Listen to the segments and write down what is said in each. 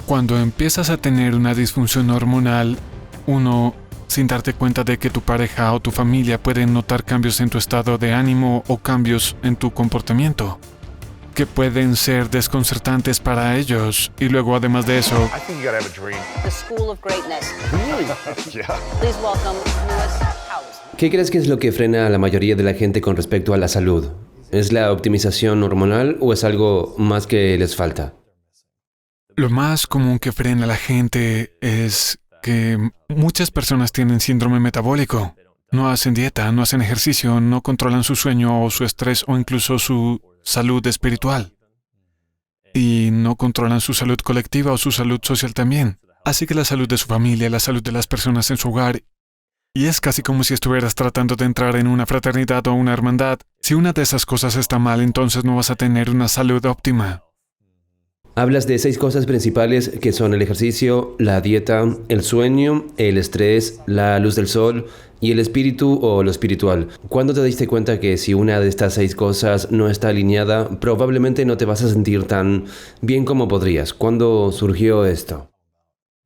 Cuando empiezas a tener una disfunción hormonal, uno, sin darte cuenta de que tu pareja o tu familia pueden notar cambios en tu estado de ánimo o cambios en tu comportamiento, que pueden ser desconcertantes para ellos. Y luego, además de eso, I think you gotta have a dream. The School of Greatness. Yeah. Please welcome Lewis Howes. ¿Qué crees que es lo que frena a la mayoría de la gente con respecto a la salud? ¿Es la optimización hormonal o es algo más que les falta? lo más común que frena a la gente es que muchas personas tienen síndrome metabólico. No hacen dieta, no hacen ejercicio, no controlan su sueño o su estrés o incluso su salud espiritual. Y no controlan su salud colectiva o su salud social también. Así que la salud de su familia, la salud de las personas en su hogar. Y es casi como si estuvieras tratando de entrar en una fraternidad o una hermandad. Si una de esas cosas está mal, entonces no vas a tener una salud óptima. Hablas de 6 cosas principales que son el ejercicio, la dieta, el sueño, el estrés, la luz del sol y el espíritu o lo espiritual. ¿Cuándo te diste cuenta que si una de estas 6 cosas no está alineada, probablemente no te vas a sentir tan bien como podrías? ¿Cuándo surgió esto?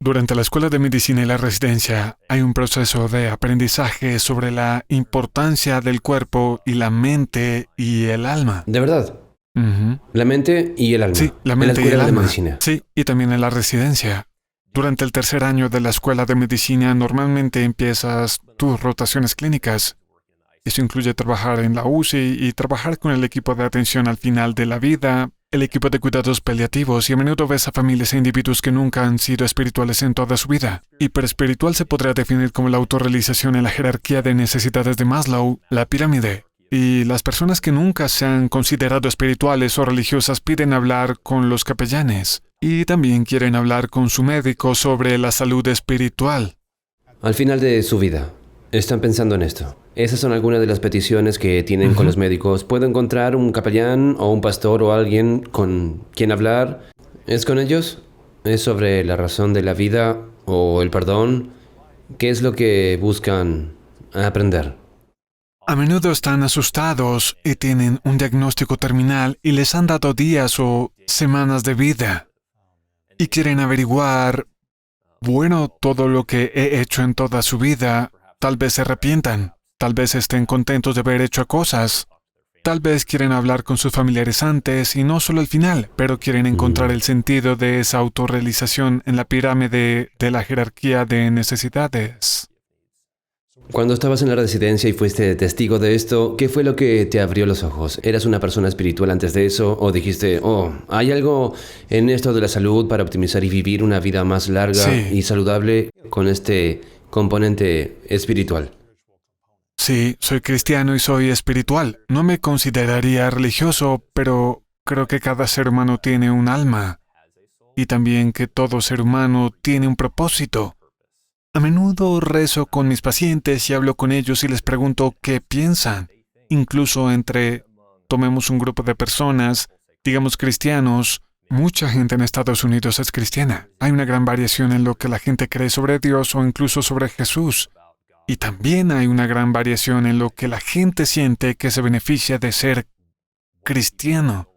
Durante la escuela de medicina y la residencia hay un proceso de aprendizaje sobre la importancia del cuerpo y la mente y el alma. ¿De verdad? Ujú. La mente y el alma. Sí, la mente en la y el escuela de alma. medicina. Sí, y también en la residencia. Durante el tercer año de la escuela de medicina normalmente empiezas tus rotaciones clínicas. Eso incluye trabajar en la UCI y trabajar con el equipo de atención al final de la vida, el equipo de cuidados paliativos, y a menudo ves a familias e individuos que nunca han sido espirituales en toda su vida. Hiperespiritual se podría definir como la autorrealización en la jerarquía de necesidades de Maslow, la pirámide. Y las personas que nunca se han considerado espirituales o religiosas piden hablar con los capellanes. Y también quieren hablar con su médico sobre la salud espiritual. Al final de su vida, están pensando en esto. Esas son algunas de las peticiones que tienen con los médicos. ¿Puedo encontrar un capellán o un pastor o alguien con quien hablar? ¿Es con ellos? ¿Es sobre la razón de la vida o el perdón? ¿Qué es lo que buscan aprender? A menudo están asustados y tienen un diagnóstico terminal y les han dado días o semanas de vida. Y quieren averiguar, bueno, todo lo que he hecho en toda su vida, tal vez se arrepientan, tal vez estén contentos de haber hecho cosas, tal vez quieren hablar con sus familiares antes y no solo al final, pero quieren encontrar el sentido de esa autorrealización en la pirámide de la jerarquía de necesidades. Cuando estabas en la residencia y fuiste testigo de esto, ¿qué fue lo que te abrió los ojos? ¿Eras una persona espiritual antes de eso? ¿O dijiste, hay algo en esto de la salud para optimizar y vivir una vida más larga y saludable con este componente espiritual? Sí, soy cristiano y soy espiritual. No me consideraría religioso, pero creo que cada ser humano tiene un alma. Y también que todo ser humano tiene un propósito. A menudo rezo con mis pacientes y hablo con ellos y les pregunto qué piensan. Incluso tomemos un grupo de personas, digamos cristianos. Mucha gente en Estados Unidos es cristiana. Hay una gran variación en lo que la gente cree sobre Dios o incluso sobre Jesús. Y también hay una gran variación en lo que la gente siente que se beneficia de ser cristiano.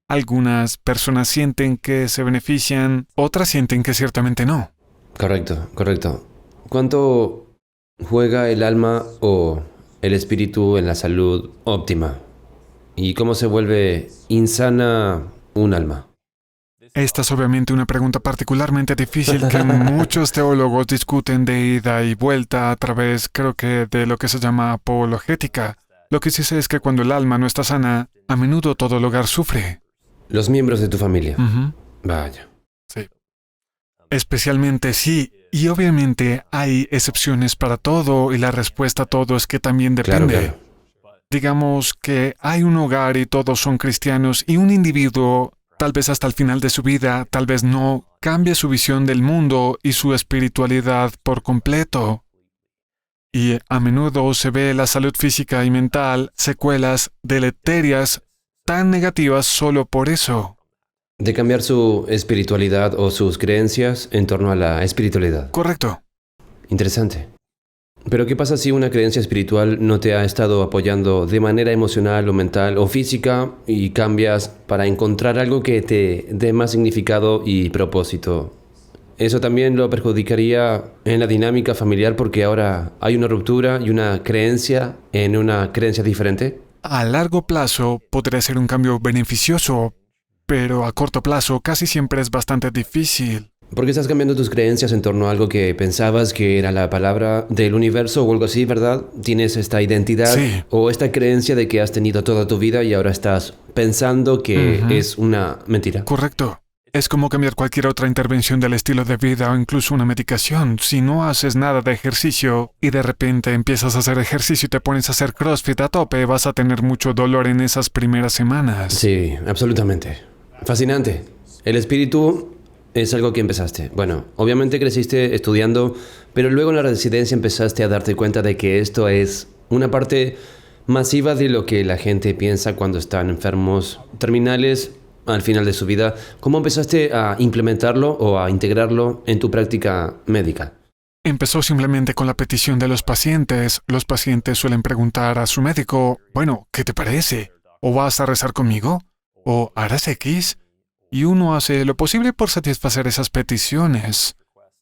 Algunas personas sienten que se benefician, otras sienten que ciertamente no. Correcto. ¿Cuánto juega el alma o el espíritu en la salud óptima? ¿Y cómo se vuelve insana un alma? Esta es obviamente una pregunta particularmente difícil que muchos teólogos discuten de ida y vuelta a través, creo que, de lo que se llama apologética. Lo que sí sé es que cuando el alma no está sana, a menudo todo el hogar sufre. Los miembros de tu familia. Ujú. Vaya. Sí. Especialmente sí. Y obviamente hay excepciones para todo y la respuesta a todo es que también depende. Claro. Digamos que hay un hogar y todos son cristianos y un individuo, tal vez hasta el final de su vida, tal vez no, cambia su visión del mundo y su espiritualidad por completo. Y a menudo se ve la salud física y mental, secuelas deleterias tan negativas solo por eso. De cambiar su espiritualidad o sus creencias en torno a la espiritualidad. Correcto. Interesante. Pero ¿qué pasa si una creencia espiritual no te ha estado apoyando de manera emocional o mental o física y cambias para encontrar algo que te dé más significado y propósito? ¿Eso también lo perjudicaría en la dinámica familiar porque ahora hay una ruptura y una creencia en una creencia diferente? A largo plazo podría ser un cambio beneficioso, pero a corto plazo casi siempre es bastante difícil. Porque estás cambiando tus creencias en torno a algo que pensabas que era la palabra del universo o algo así, ¿verdad? Tienes esta identidad Sí. o esta creencia de que has tenido toda tu vida y ahora estás pensando que es una mentira. Correcto. Es como cambiar cualquier otra intervención del estilo de vida o incluso una medicación. Si no haces nada de ejercicio y de repente empiezas a hacer ejercicio y te pones a hacer CrossFit a tope, vas a tener mucho dolor en esas primeras semanas. Sí, absolutamente. Fascinante. El espíritu es algo que empezaste. Bueno, obviamente creciste estudiando, pero luego en la residencia empezaste a darte cuenta de que esto es una parte masiva de lo que la gente piensa cuando están enfermos terminales al final de su vida. ¿Cómo empezaste a implementarlo o a integrarlo en tu práctica médica? Empezó simplemente con la petición de los pacientes. Los pacientes suelen preguntar a su médico, bueno, ¿qué te parece? ¿O vas a rezar conmigo? ¿O harás X? Y uno hace lo posible por satisfacer esas peticiones.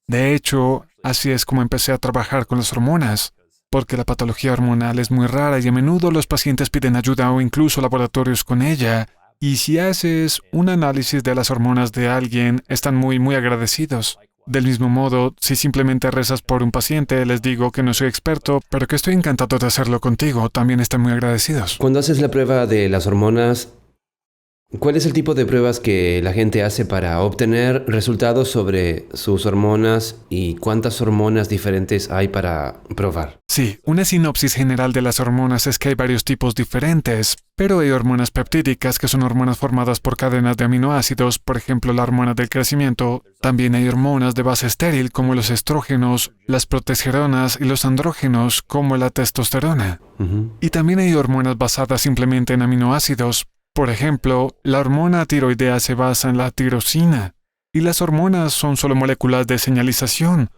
De hecho, así es como empecé a trabajar con las hormonas, porque la patología hormonal es muy rara y a menudo los pacientes piden ayuda o incluso laboratorios con ella. Y si haces un análisis de las hormonas de alguien, están muy agradecidos. Del mismo modo, si simplemente rezas por un paciente, les digo que no soy experto, pero que estoy encantado de hacerlo contigo, también están muy agradecidos. Cuando haces la prueba de las hormonas, ¿cuál es el tipo de pruebas que la gente hace para obtener resultados sobre sus hormonas y cuántas hormonas diferentes hay para probar? Sí, una sinopsis general de las hormonas es que hay varios tipos diferentes, pero hay hormonas peptídicas que son hormonas formadas por cadenas de aminoácidos, por ejemplo la hormona del crecimiento. También hay hormonas de base estéril como los estrógenos, las progesteronas y los andrógenos como la testosterona. Y también hay hormonas basadas simplemente en aminoácidos. Por ejemplo, la hormona tiroidea se basa en la tirosina, y las hormonas son solo moléculas de señalización.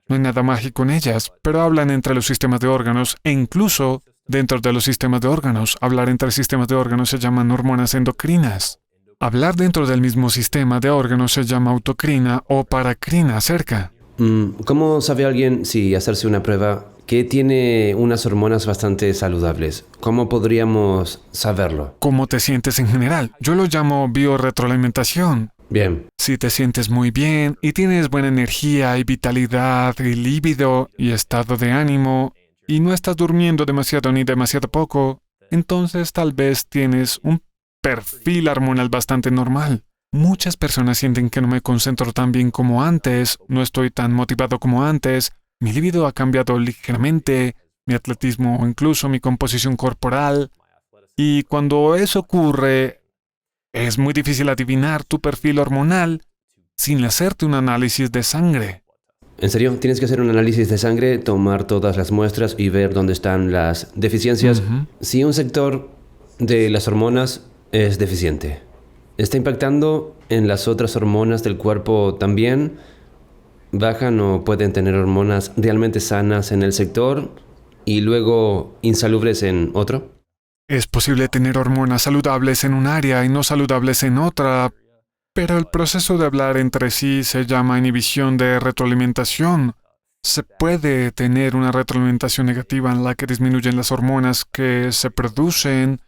No hay nada mágico en ellas, pero hablan entre los sistemas de órganos e incluso dentro de los sistemas de órganos. Hablar entre sistemas de órganos se llaman hormonas endocrinas. Hablar dentro del mismo sistema de órganos se llama autocrina o paracrina cerca. ¿Cómo sabe alguien si hacerse una prueba que tiene unas hormonas bastante saludables? ¿Cómo podríamos saberlo? ¿Cómo te sientes en general? Yo lo llamo biorretroalimentación. Bien. Si te sientes muy bien y tienes buena energía y vitalidad y líbido y estado de ánimo y no estás durmiendo demasiado ni demasiado poco, entonces tal vez tienes un perfil hormonal bastante normal. Muchas personas sienten que no me concentro tan bien como antes, no estoy tan motivado como antes, mi libido ha cambiado ligeramente, mi atletismo o incluso mi composición corporal. Y cuando eso ocurre, es muy difícil adivinar tu perfil hormonal sin hacerte un análisis de sangre. ¿En serio? Tienes que hacer un análisis de sangre, tomar todas las muestras y ver dónde están las deficiencias. Si un sector de las hormonas es deficiente, ¿está impactando en las otras hormonas del cuerpo también? ¿Bajan o pueden tener hormonas realmente sanas en el sector y luego insalubres en otro? Es posible tener hormonas saludables en un área y no saludables en otra, pero el proceso de hablar entre sí se llama inhibición de retroalimentación. Se puede tener una retroalimentación negativa en la que disminuyen las hormonas que se producen.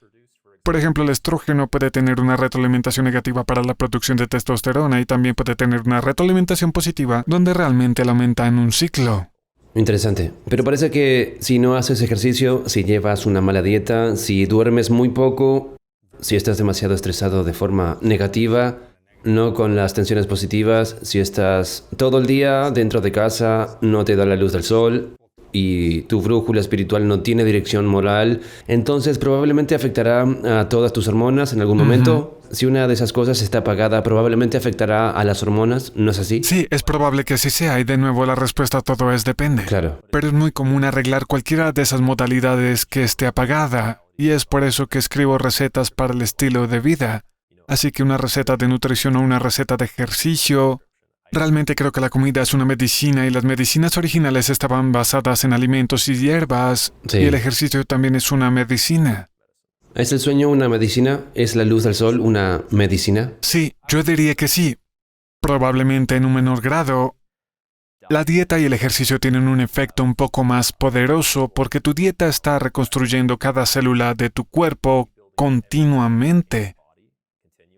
Por ejemplo, el estrógeno puede tener una retroalimentación negativa para la producción de testosterona y también puede tener una retroalimentación positiva donde realmente la aumenta en un ciclo. Interesante. Pero parece que si no haces ejercicio, si llevas una mala dieta, si duermes muy poco, si estás demasiado estresado de forma negativa, no con las tensiones positivas, si estás todo el día dentro de casa, no te da la luz del sol y tu brújula espiritual no tiene dirección moral, entonces probablemente afectará a todas tus hormonas en algún momento. Si una de esas cosas está apagada, probablemente afectará a las hormonas, ¿no es así? Sí, es probable que así sea y de nuevo la respuesta a todo es depende. Claro. Pero es muy común arreglar cualquiera de esas modalidades que esté apagada y es por eso que escribo recetas para el estilo de vida. Así que una receta de nutrición o una receta de ejercicio Realmente creo que la comida es una medicina y las medicinas originales estaban basadas en alimentos y hierbas, Sí. y el ejercicio también es una medicina. ¿Es el sueño una medicina? ¿Es la luz del sol una medicina? Sí, yo diría que sí. Probablemente en un menor grado. La dieta y el ejercicio tienen un efecto un poco más poderoso porque tu dieta está reconstruyendo cada célula de tu cuerpo continuamente.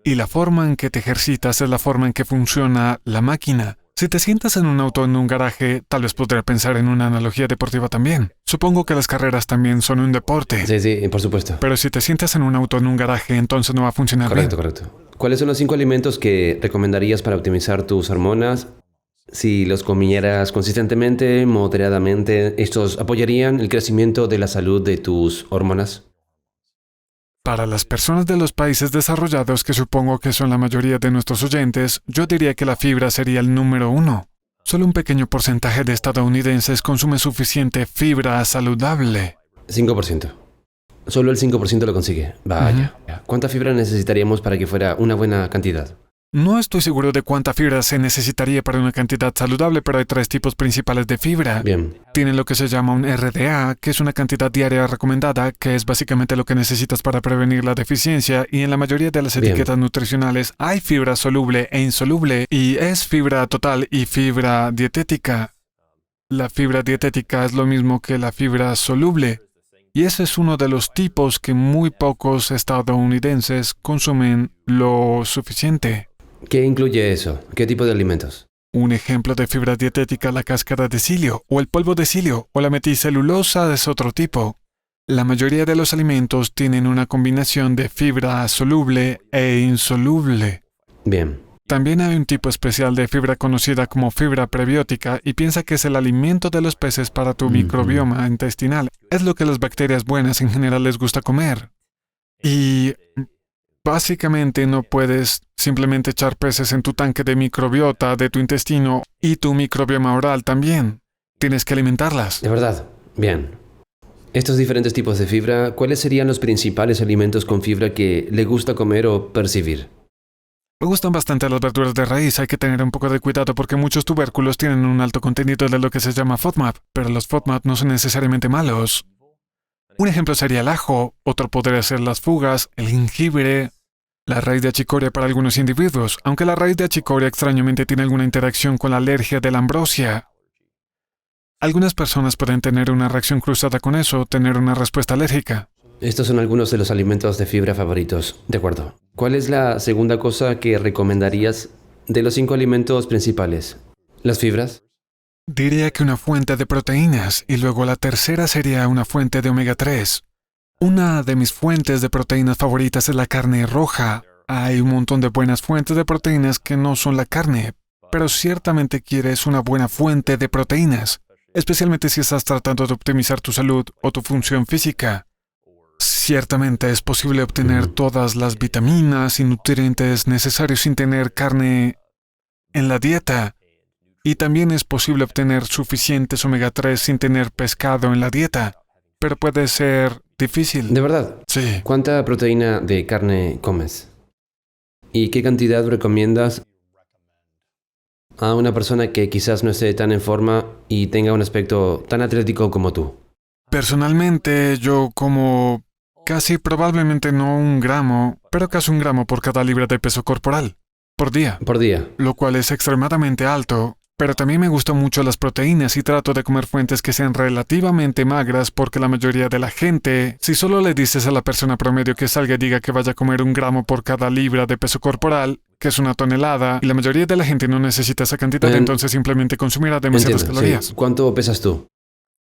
Y la forma en que te ejercitas es la forma en que funciona la máquina. Si te sientas en un auto en un garaje, tal vez podré pensar en una analogía deportiva también. Supongo que las carreras también son un deporte. Sí, sí, por supuesto. Pero si te sientas en un auto en un garaje, entonces no va a funcionar Correcto, bien. correcto. ¿Cuáles son los 5 alimentos que recomendarías para optimizar tus hormonas? Si los comieras consistentemente, moderadamente, ¿estos apoyarían el crecimiento de la salud de tus hormonas? Para las personas de los países desarrollados, que supongo que son la mayoría de nuestros oyentes, yo diría que la fibra sería el número 1. Solo un pequeño porcentaje de estadounidenses consume suficiente fibra saludable. 5%. Solo el 5% lo consigue. Vaya. ¿Cuánta fibra necesitaríamos para que fuera una buena cantidad? No estoy seguro de cuánta fibra se necesitaría para una cantidad saludable, pero hay 3 tipos principales de fibra. Bien. Tienen lo que se llama un RDA, que es una cantidad diaria recomendada, que es básicamente lo que necesitas para prevenir la deficiencia, y en la mayoría de las Bien. etiquetas nutricionales hay fibra soluble e insoluble, y es fibra total y fibra dietética. La fibra dietética es lo mismo que la fibra soluble, y ese es uno de los tipos que muy pocos estadounidenses consumen lo suficiente. ¿Qué incluye eso? ¿Qué tipo de alimentos? Un ejemplo de fibra dietética, la cáscara de psyllium, o el polvo de psyllium, o la meticelulosa es otro tipo. La mayoría de los alimentos tienen una combinación de fibra soluble e insoluble. Bien. También hay un tipo especial de fibra conocida como fibra prebiótica y piensa que es el alimento de los peces para tu microbioma intestinal. Es lo que las bacterias buenas en general les gusta comer. Y básicamente no puedes simplemente echar peces en tu tanque de microbiota de tu intestino y tu microbioma oral también. Tienes que alimentarlas. De verdad. Bien. Estos diferentes tipos de fibra, ¿cuáles serían los principales alimentos con fibra que le gusta comer o percibir? Me gustan bastante las verduras de raíz, hay que tener un poco de cuidado porque muchos tubérculos tienen un alto contenido de lo que se llama FODMAP, pero los FODMAP no son necesariamente malos. Un ejemplo sería el ajo, otro podría ser las fugas, el jengibre, la raíz de achicoria para algunos individuos, aunque la raíz de achicoria extrañamente tiene alguna interacción con la alergia de la ambrosia. Algunas personas pueden tener una reacción cruzada con eso, tener una respuesta alérgica. Estos son algunos de los alimentos de fibra favoritos. De acuerdo. ¿Cuál es la segunda cosa que recomendarías de los 5 alimentos principales? ¿Las fibras? Diría que una fuente de proteínas, y luego la tercera sería una fuente de omega 3. Una de mis fuentes de proteínas favoritas es la carne roja. Hay un montón de buenas fuentes de proteínas que no son la carne, pero ciertamente quieres una buena fuente de proteínas, especialmente si estás tratando de optimizar tu salud o tu función física. Ciertamente es posible obtener todas las vitaminas y nutrientes necesarios sin tener carne en la dieta. Y también es posible obtener suficientes omega 3 sin tener pescado en la dieta. Pero puede ser difícil. ¿De verdad? Sí. ¿Cuánta proteína de carne comes? ¿Y qué cantidad recomiendas a una persona que quizás no esté tan en forma y tenga un aspecto tan atlético como tú? Personalmente, yo como casi probablemente no 1 gramo, pero casi 1 gramo por cada libra de peso corporal, por día. Por día. Lo cual es extremadamente alto, pero también me gustan mucho las proteínas y trato de comer fuentes que sean relativamente magras porque la mayoría de la gente, si solo le dices a la persona promedio que salga y diga que vaya a comer 1 gramo por cada libra de peso corporal, que es 1 tonelada, y la mayoría de la gente no necesita esa cantidad, entonces simplemente consumirá demasiadas Entiendo, calorías. sí. ¿Cuánto pesas tú?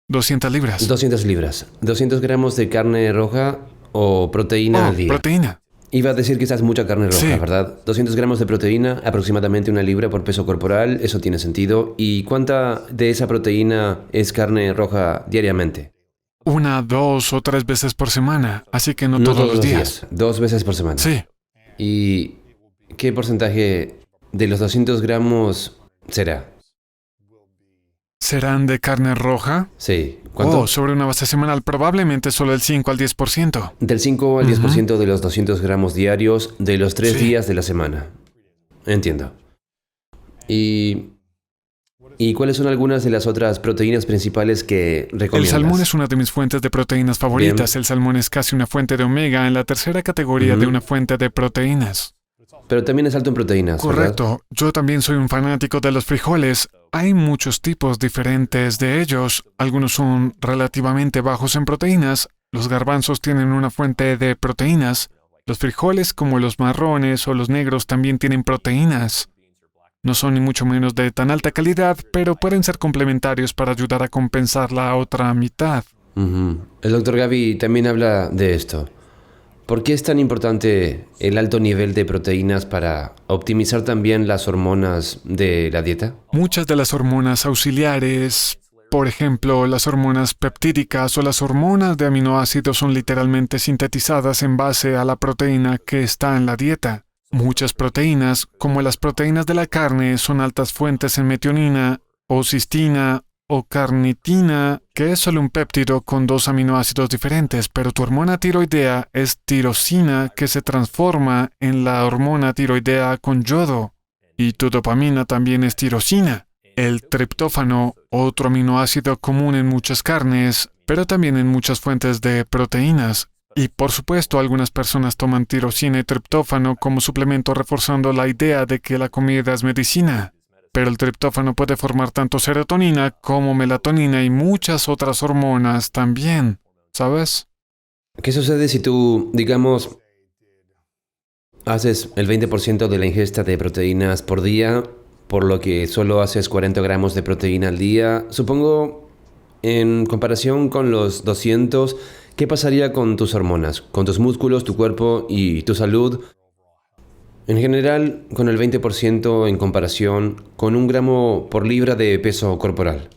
200 libras. 200 libras. 200 gramos de carne roja o proteína al día. Proteína. Iba a decir que estás mucha carne roja, Sí. ¿verdad? 200 gramos de proteína, aproximadamente 1 libra por peso corporal, eso tiene sentido. ¿Y cuánta de esa proteína es carne roja diariamente? 1, 2 o 3 veces por semana, así que no todos los días. 2 veces por semana. Sí. ¿Y qué porcentaje de los 200 gramos será? ¿Serán de carne roja? Sí. ¿Cuánto? Sobre una base semanal, probablemente solo el 5 al 10%. Del 5 al 10% de los 200 gramos diarios de los 3 Sí. días de la semana. Entiendo. ¿Y cuáles son algunas de las otras proteínas principales que El recomiendas? salmón es una de mis fuentes de proteínas favoritas. Bien. El salmón es casi una fuente de omega en la tercera categoría de una fuente de proteínas. Pero también es alto en proteínas, ¿verdad? Correcto. Yo también soy un fanático de los frijoles. Hay muchos tipos diferentes de ellos. Algunos son relativamente bajos en proteínas. Los garbanzos tienen una fuente de proteínas. Los frijoles, como los marrones o los negros, también tienen proteínas. No son ni mucho menos de tan alta calidad, pero pueden ser complementarios para ayudar a compensar la otra mitad. Ujú. El doctor Gavi también habla de esto. ¿Por qué es tan importante el alto nivel de proteínas para optimizar también las hormonas de la dieta? Muchas de las hormonas auxiliares, por ejemplo, las hormonas peptídicas o las hormonas de aminoácidos son literalmente sintetizadas en base a la proteína que está en la dieta. Muchas proteínas, como las proteínas de la carne, son altas fuentes en metionina o cistina o carnitina, que es solo un péptido con dos aminoácidos diferentes, pero tu hormona tiroidea es tirosina, que se transforma en la hormona tiroidea con yodo. Y tu dopamina también es tirosina. El triptófano, otro aminoácido común en muchas carnes, pero también en muchas fuentes de proteínas. Y por supuesto, algunas personas toman tirosina y triptófano como suplemento, reforzando la idea de que la comida es medicina. Pero el triptófano puede formar tanto serotonina como melatonina y muchas otras hormonas también, ¿sabes? ¿Qué sucede si tú, digamos, haces el 20% de la ingesta de proteínas por día, por lo que solo haces 40 gramos de proteína al día? Supongo, en comparación con los 200, ¿qué pasaría con tus hormonas, con tus músculos, tu cuerpo y tu salud? En general, con el 20% en comparación con 1 gramo por libra de peso corporal.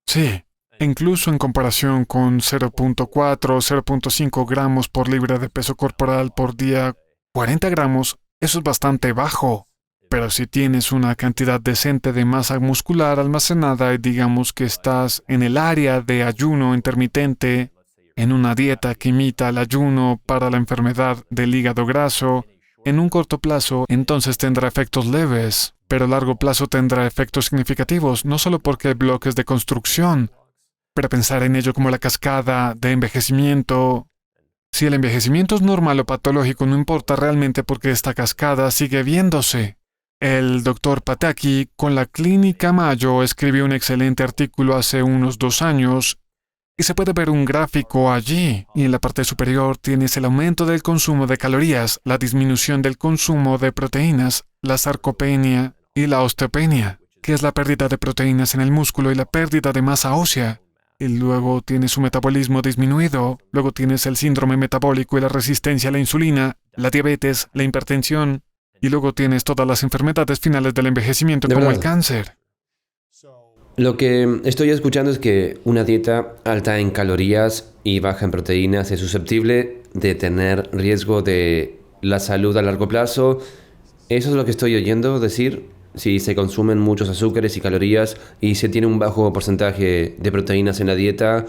Sí, incluso en comparación con 0.4 o 0.5 gramos por libra de peso corporal por día, 40 gramos, eso es bastante bajo. Pero si tienes una cantidad decente de masa muscular almacenada y digamos que estás en el área de ayuno intermitente, en una dieta que imita el ayuno para la enfermedad del hígado graso, en un corto plazo, entonces tendrá efectos leves, pero a largo plazo tendrá efectos significativos, no solo porque hay bloques de construcción, pero pensar en ello como la cascada de envejecimiento. Si el envejecimiento es normal o patológico, no importa realmente porque esta cascada sigue viéndose. El Dr. Pataki, con la Clínica Mayo, escribió un excelente artículo hace unos 2 años, y se puede ver un gráfico allí, y en la parte superior tienes el aumento del consumo de calorías, la disminución del consumo de proteínas, la sarcopenia y la osteopenia, que es la pérdida de proteínas en el músculo y la pérdida de masa ósea. Y luego tienes su metabolismo disminuido, luego tienes el síndrome metabólico y la resistencia a la insulina, la diabetes, la hipertensión, y luego tienes todas las enfermedades finales del envejecimiento De como verdad. el cáncer. Lo que estoy escuchando es que una dieta alta en calorías y baja en proteínas es susceptible de tener riesgo de la salud a largo plazo. Eso es lo que estoy oyendo decir. Si se consumen muchos azúcares y calorías y se tiene un bajo porcentaje de proteínas en la dieta,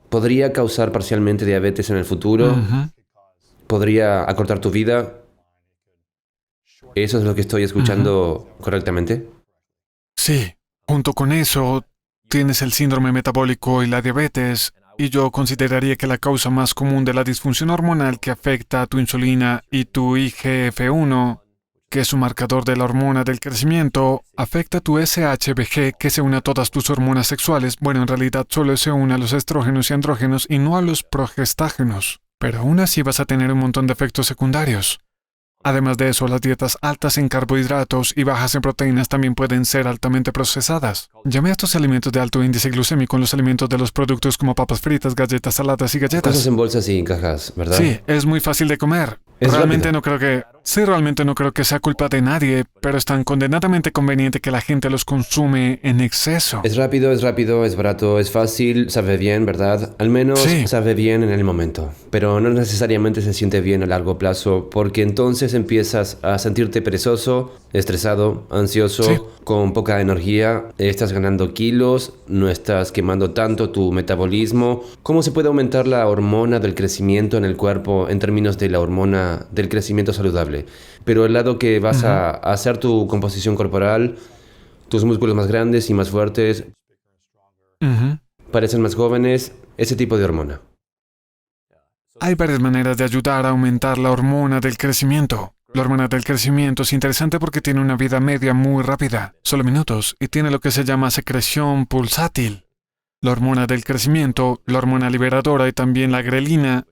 podría causar parcialmente diabetes en el futuro, Ujú. podría acortar tu vida. ¿Eso es lo que estoy escuchando correctamente? Sí, junto con eso, tienes el síndrome metabólico y la diabetes, y yo consideraría que la causa más común de la disfunción hormonal que afecta a tu insulina y tu IGF-1, que es un marcador de la hormona del crecimiento, afecta a tu SHBG, que se une a todas tus hormonas sexuales. Bueno, en realidad solo se une a los estrógenos y andrógenos y no a los progestágenos. Pero aún así vas a tener un montón de efectos secundarios. Además de eso, las dietas altas en carbohidratos y bajas en proteínas también pueden ser altamente procesadas. Llame a estos alimentos de alto índice glucémico los alimentos de los productos como papas fritas, galletas saladas y Cosas galletas. en bolsas y en cajas, ¿verdad? Sí, es muy fácil de comer. Es Realmente rápido. no creo que... Sí, realmente no creo que sea culpa de nadie, pero es tan condenadamente conveniente que la gente los consume en exceso. Es rápido, es barato, es fácil, sabe bien, ¿verdad? Al menos Sí. sabe bien en el momento. Pero no necesariamente se siente bien a largo plazo, porque entonces empiezas a sentirte perezoso, estresado, ansioso, Sí. con poca energía, estás ganando kilos, no estás quemando tanto tu metabolismo. ¿Cómo se puede aumentar la hormona del crecimiento en el cuerpo en términos de la hormona del crecimiento saludable? saludable. Pero el lado que vas a hacer tu composición corporal, tus músculos más grandes y más fuertes, parecen más jóvenes, ese tipo de hormona. Hay varias maneras de ayudar a aumentar la hormona del crecimiento. La hormona del crecimiento es interesante porque tiene una vida media muy rápida, solo minutos, y tiene lo que se llama secreción pulsátil. La hormona del crecimiento, la hormona liberadora y también la grelina,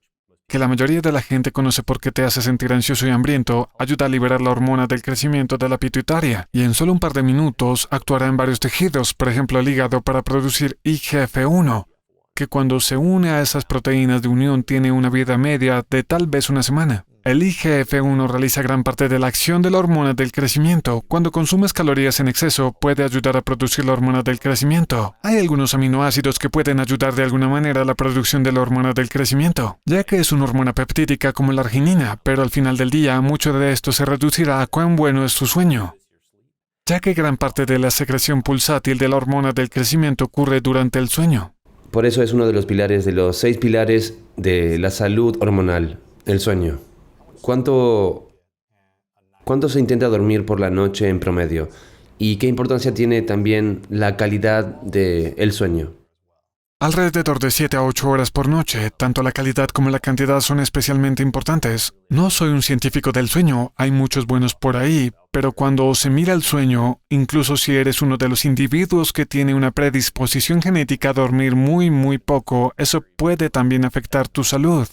que la mayoría de la gente conoce porque te hace sentir ansioso y hambriento, ayuda a liberar la hormona del crecimiento de la pituitaria, y en solo un par de minutos actuará en varios tejidos, por ejemplo el hígado, para producir IGF-1, que cuando se une a esas proteínas de unión tiene una vida media de tal vez una semana. El IGF-1 realiza gran parte de la acción de la hormona del crecimiento. Cuando consumes calorías en exceso, puede ayudar a producir la hormona del crecimiento. Hay algunos aminoácidos que pueden ayudar de alguna manera a la producción de la hormona del crecimiento, ya que es una hormona peptídica como la arginina, pero al final del día, mucho de esto se reducirá a cuán bueno es tu sueño, ya que gran parte de la secreción pulsátil de la hormona del crecimiento ocurre durante el sueño. Por eso es uno de los pilares, de los 6 pilares de la salud hormonal, el sueño. ¿Cuánto se intenta dormir por la noche en promedio? ¿Y qué importancia tiene también la calidad del sueño? Alrededor de 7 a 8 horas por noche, tanto la calidad como la cantidad son especialmente importantes. No soy un científico del sueño, hay muchos buenos por ahí, pero cuando se mira el sueño, incluso si eres uno de los individuos que tiene una predisposición genética a dormir muy poco, eso puede también afectar tu salud,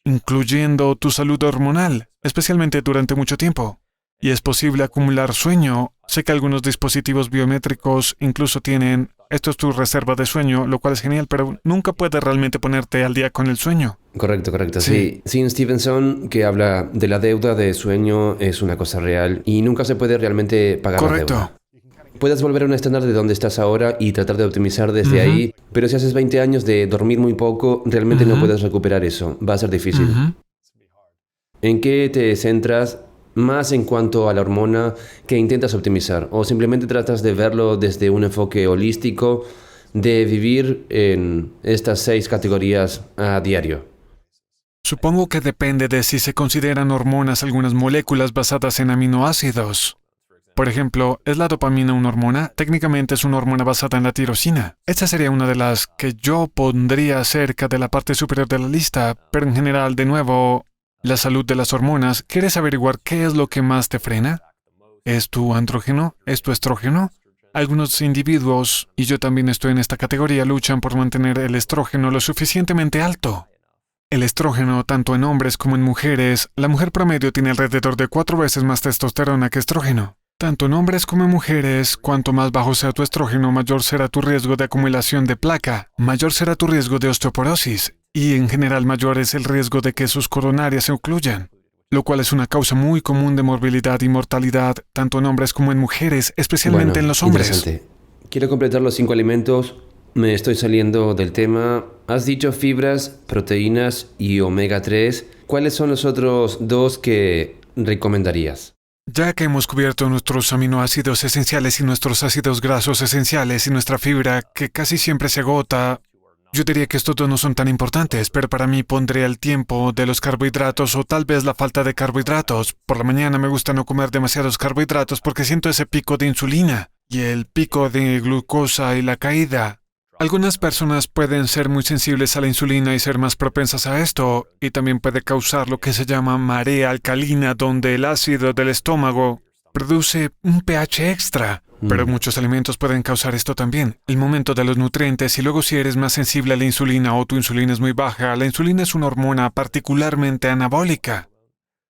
incluyendo tu salud hormonal, especialmente durante mucho tiempo. Y es posible acumular sueño. Sé que algunos dispositivos biométricos incluso tienen, esto es tu reserva de sueño, lo cual es genial, pero nunca puedes realmente ponerte al día con el sueño. Correcto. Sí. Sean Stevenson, que habla de la deuda de sueño, es una cosa real y nunca se puede realmente pagar la deuda. Puedes volver a un estándar de donde estás ahora y tratar de optimizar desde ahí, pero si haces 20 años de dormir muy poco, realmente no puedes recuperar eso. Va a ser difícil. ¿En qué te centras más en cuanto a la hormona que intentas optimizar? ¿O simplemente tratas de verlo desde un enfoque holístico, de vivir en estas 6 categorías a diario? Supongo que depende de si se consideran hormonas algunas moléculas basadas en aminoácidos. Por ejemplo, ¿es la dopamina una hormona? Técnicamente es una hormona basada en la tirosina. Esta sería una de las que yo pondría cerca de la parte superior de la lista, pero en general, de nuevo, la salud de las hormonas, ¿quieres averiguar qué es lo que más te frena? ¿Es tu andrógeno? ¿Es tu estrógeno? Algunos individuos, y yo también estoy en esta categoría, luchan por mantener el estrógeno lo suficientemente alto. El estrógeno, tanto en hombres como en mujeres, la mujer promedio tiene alrededor de 4 veces más testosterona que estrógeno. Tanto en hombres como en mujeres, cuanto más bajo sea tu estrógeno, mayor será tu riesgo de acumulación de placa, mayor será tu riesgo de osteoporosis, y en general mayor es el riesgo de que sus coronarias se ocluyan, lo cual es una causa muy común de morbilidad y mortalidad, tanto en hombres como en mujeres, especialmente en los hombres. Interesante. Quiero completar los 5 alimentos. Me estoy saliendo del tema. Has dicho fibras, proteínas y omega 3. ¿Cuáles son los otros 2 que recomendarías? Ya que hemos cubierto nuestros aminoácidos esenciales y nuestros ácidos grasos esenciales y nuestra fibra, que casi siempre se agota, yo diría que estos 2 no son tan importantes, pero para mí pondría el tiempo de los carbohidratos o tal vez la falta de carbohidratos. Por la mañana me gusta no comer demasiados carbohidratos porque siento ese pico de insulina y el pico de glucosa y la caída. Algunas personas pueden ser muy sensibles a la insulina y ser más propensas a esto, y también puede causar lo que se llama marea alcalina, donde el ácido del estómago produce un pH extra. Pero muchos alimentos pueden causar esto también. El momento de los nutrientes, y luego si eres más sensible a la insulina o tu insulina es muy baja, la insulina es una hormona particularmente anabólica.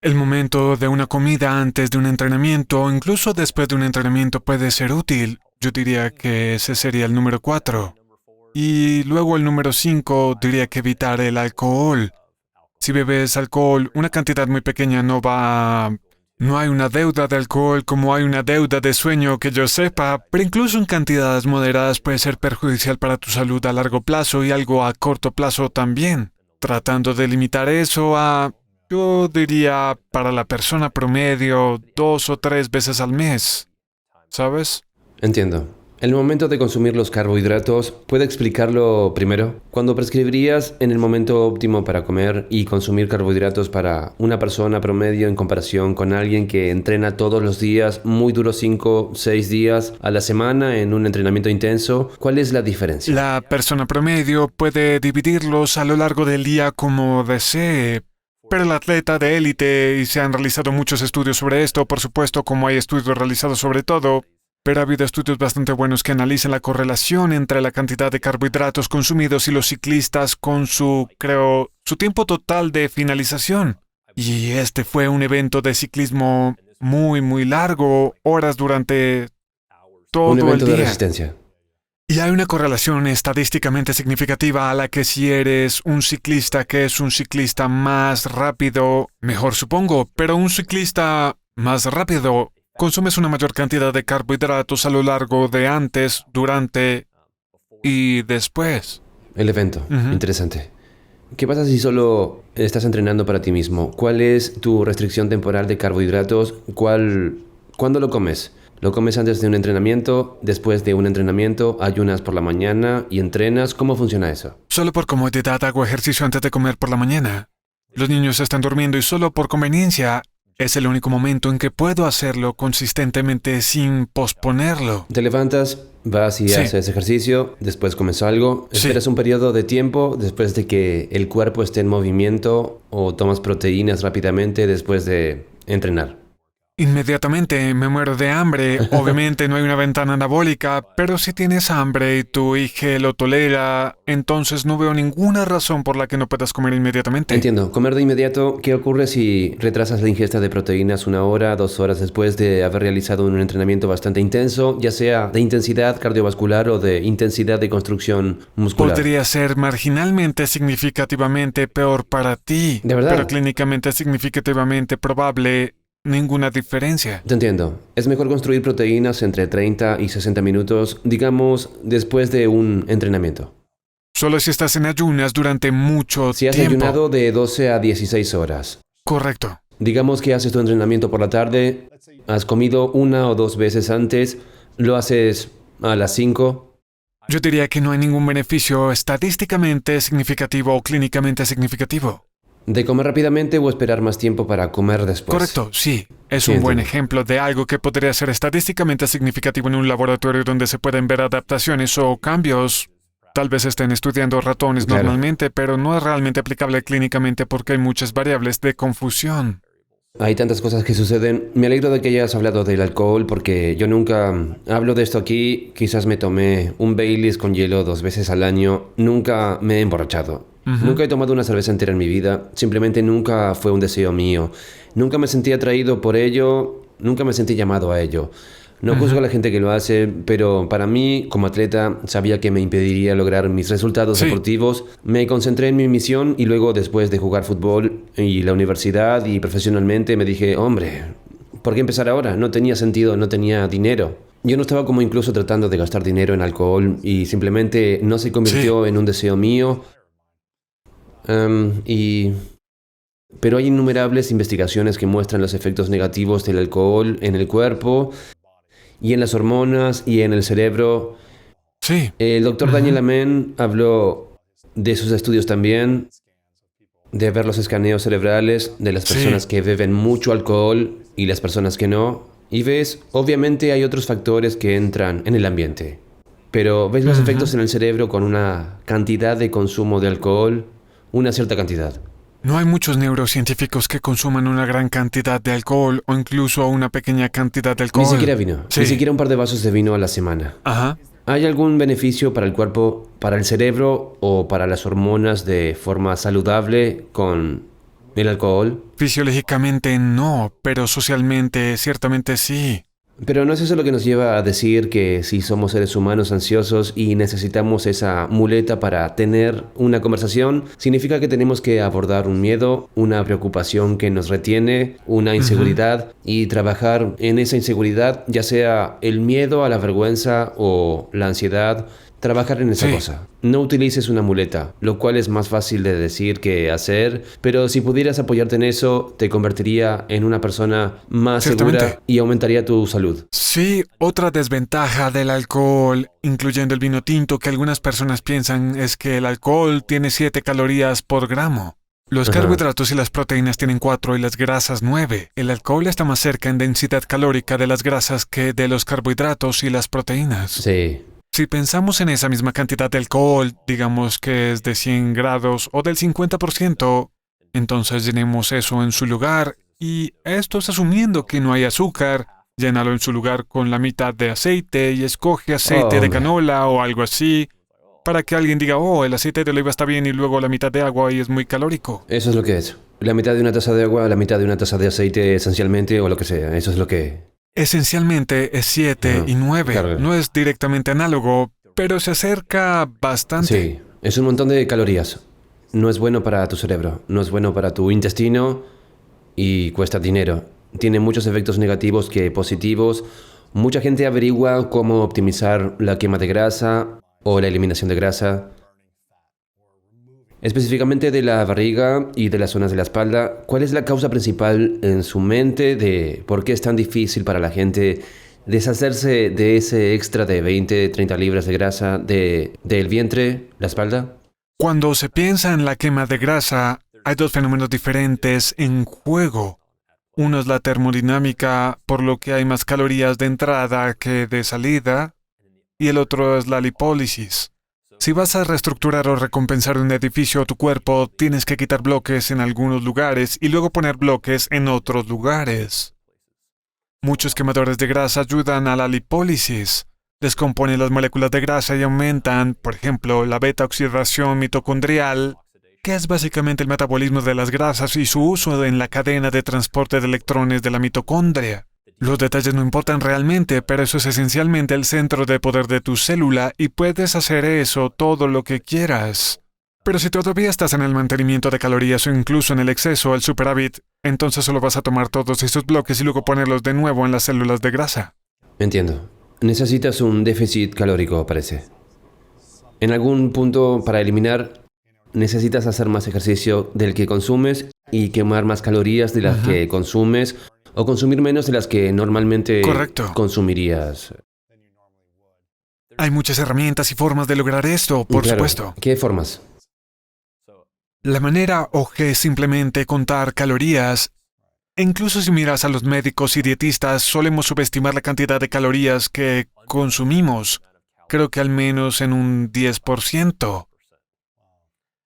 El momento de una comida antes de un entrenamiento o incluso después de un entrenamiento puede ser útil. Yo diría que ese sería el número 4. Y luego el número 5 diría que evitar el alcohol. Si bebes alcohol, una cantidad muy pequeña no hay una deuda de alcohol como hay una deuda de sueño que yo sepa, pero incluso en cantidades moderadas puede ser perjudicial para tu salud a largo plazo y algo a corto plazo también. Tratando de limitar eso yo diría, para la persona promedio, 2 o 3 veces al mes. ¿Sabes? Entiendo. El momento de consumir los carbohidratos, ¿puede explicarlo primero? ¿Cuándo prescribirías en el momento óptimo para comer y consumir carbohidratos para una persona promedio en comparación con alguien que entrena todos los días, muy duro 5, 6 días a la semana en un entrenamiento intenso? ¿Cuál es la diferencia? La persona promedio puede dividirlos a lo largo del día como desee, pero el atleta de élite, y se han realizado muchos estudios sobre esto, por supuesto, como hay estudios realizados sobre todo, pero ha habido estudios bastante buenos que analizan la correlación entre la cantidad de carbohidratos consumidos y los ciclistas con su tiempo total de finalización. Y este fue un evento de ciclismo muy, muy largo, horas durante todo Un evento el de día. resistencia. Y hay una correlación estadísticamente significativa a la que si eres un ciclista que es un ciclista más rápido, mejor supongo, pero un ciclista más rápido, consumes una mayor cantidad de carbohidratos a lo largo de antes, durante y después. El evento. Ujú. Interesante. ¿Qué pasa si solo estás entrenando para ti mismo? ¿Cuál es tu restricción temporal de carbohidratos? ¿Cuándo lo comes? ¿Lo comes antes de un entrenamiento? ¿Después de un entrenamiento? ¿Ayunas por la mañana y entrenas? ¿Cómo funciona eso? Solo por comodidad hago ejercicio antes de comer por la mañana. Los niños están durmiendo y solo por conveniencia es el único momento en que puedo hacerlo consistentemente sin posponerlo. Te levantas, vas y Sí. haces ejercicio, después comes algo, Sí. esperas un periodo de tiempo después de que el cuerpo esté en movimiento o tomas proteínas rápidamente después de entrenar. Inmediatamente me muero de hambre. Obviamente no hay una ventana anabólica, pero si tienes hambre y tu hija lo tolera, entonces no veo ninguna razón por la que no puedas comer inmediatamente. Entiendo. Comer de inmediato, ¿qué ocurre si retrasas la ingesta de proteínas 1 hora, 2 horas después de haber realizado un entrenamiento bastante intenso, ya sea de intensidad cardiovascular o de intensidad de construcción muscular? Podría ser marginalmente significativamente peor para ti, ¿De verdad? pero clínicamente significativamente probable ninguna diferencia. Te entiendo. Es mejor construir proteínas entre 30 y 60 minutos, digamos, después de un entrenamiento. Solo si estás en ayunas durante mucho Si has tiempo. ayunado de 12 a 16 horas. Correcto. Digamos que haces tu entrenamiento por la tarde, has comido 1 o 2 veces antes, lo haces a las 5. Yo diría que no hay ningún beneficio estadísticamente significativo o clínicamente significativo. De comer rápidamente o esperar más tiempo para comer después. Correcto, sí. Es Sí, un buen entiendo. ejemplo de algo que podría ser estadísticamente significativo en un laboratorio donde se pueden ver adaptaciones o cambios. Tal vez estén estudiando ratones Claro. normalmente, pero no es realmente aplicable clínicamente porque hay muchas variables de confusión. Hay tantas cosas que suceden. Me alegro de que hayas hablado del alcohol porque yo nunca hablo de esto aquí. Quizás me tomé un Baileys con hielo 2 veces al año. Nunca me he emborrachado. Nunca he tomado una cerveza entera en mi vida. Simplemente nunca fue un deseo mío. Nunca me sentí atraído por ello. Nunca me sentí llamado a ello. No juzgo a la gente que lo hace, pero para mí, como atleta, sabía que me impediría lograr mis resultados Sí. deportivos. Me concentré en mi misión y luego, después de jugar fútbol y la universidad y profesionalmente, me dije, hombre, ¿por qué empezar ahora? No tenía sentido, no tenía dinero. Yo no estaba como incluso tratando de gastar dinero en alcohol y simplemente no se convirtió en un deseo mío. Pero hay innumerables investigaciones que muestran los efectos negativos del alcohol en el cuerpo y en las hormonas y en el cerebro. Sí. El doctor Daniel Amen habló de sus estudios también, de ver los escaneos cerebrales de las Sí. personas que beben mucho alcohol y las personas que no. Y ves, obviamente hay otros factores que entran en el ambiente. Pero ves los efectos en el cerebro con una cantidad de consumo de alcohol, una cierta cantidad. No hay muchos neurocientíficos que consuman una gran cantidad de alcohol o incluso una pequeña cantidad de alcohol. Ni siquiera vino, Sí. ni siquiera un par de vasos de vino a la semana. Ajá. ¿Hay algún beneficio para el cuerpo, para el cerebro o para las hormonas de forma saludable con el alcohol? Fisiológicamente no, pero socialmente ciertamente sí. Pero ¿no es eso lo que nos lleva a decir que si somos seres humanos ansiosos y necesitamos esa muleta para tener una conversación, significa que tenemos que abordar un miedo, una preocupación que nos retiene, una inseguridad y trabajar en esa inseguridad, ya sea el miedo a la vergüenza o la ansiedad, trabajar en esa Sí. cosa. No utilices una muleta, lo cual es más fácil de decir que hacer, pero si pudieras apoyarte en eso, te convertiría en una persona más Ciertamente. segura y aumentaría tu salud. Sí, otra desventaja del alcohol, incluyendo el vino tinto, que algunas personas piensan es que el alcohol tiene 7 calorías por gramo. Los Ajá. carbohidratos y las proteínas tienen 4 y las grasas 9. El alcohol está más cerca en densidad calórica de las grasas que de los carbohidratos y las proteínas. Sí. Si pensamos en esa misma cantidad de alcohol, digamos que es de 100 grados o del 50%, entonces llenemos eso en su lugar, y esto es asumiendo que no hay azúcar, llénalo en su lugar con la mitad de aceite y escoge aceite de hombre. canola o algo así, para que alguien diga, oh, el aceite de oliva está bien y luego la mitad de agua y es muy calórico. Eso es lo que es. La mitad de una taza de agua, la mitad de una taza de aceite esencialmente o lo que sea. Eso es lo que... Esencialmente es 7 Ajá, y 9. claro. No es directamente análogo, pero se acerca bastante. Sí, es un montón de calorías. No es bueno para tu cerebro, no es bueno para tu intestino y cuesta dinero. Tiene muchos efectos negativos que positivos. Mucha gente averigua cómo optimizar la quema de grasa o la eliminación de grasa, específicamente de la barriga y de las zonas de la espalda. ¿Cuál es la causa principal en su mente de por qué es tan difícil para la gente deshacerse de ese extra de 20, 30 libras de grasa del vientre, la espalda? Cuando se piensa en la quema de grasa, hay dos fenómenos diferentes en juego. Uno es la termodinámica, por lo que hay más calorías de entrada que de salida, y el otro es la lipólisis. Si vas a reestructurar o recompensar un edificio o tu cuerpo, tienes que quitar bloques en algunos lugares y luego poner bloques en otros lugares. Muchos quemadores de grasa ayudan a la lipólisis. Descomponen las moléculas de grasa y aumentan, por ejemplo, la beta-oxidación mitocondrial, que es básicamente el metabolismo de las grasas y su uso en la cadena de transporte de electrones de la mitocondria. Los detalles no importan realmente, pero eso es esencialmente el centro de poder de tu célula y puedes hacer eso todo lo que quieras. Pero si todavía estás en el mantenimiento de calorías o incluso en el exceso o el superávit, entonces solo vas a tomar todos esos bloques y luego ponerlos de nuevo en las células de grasa. Entiendo. Necesitas un déficit calórico, parece. En algún punto, para eliminar, necesitas hacer más ejercicio del que consumes y quemar más calorías de las que consumes o consumir menos de las que normalmente Correcto. consumirías. Hay muchas herramientas y formas de lograr esto, por Claro. supuesto. ¿Qué formas? La manera OG es simplemente contar calorías. E incluso si miras a los médicos y dietistas, solemos subestimar la cantidad de calorías que consumimos, creo que al menos en un 10%.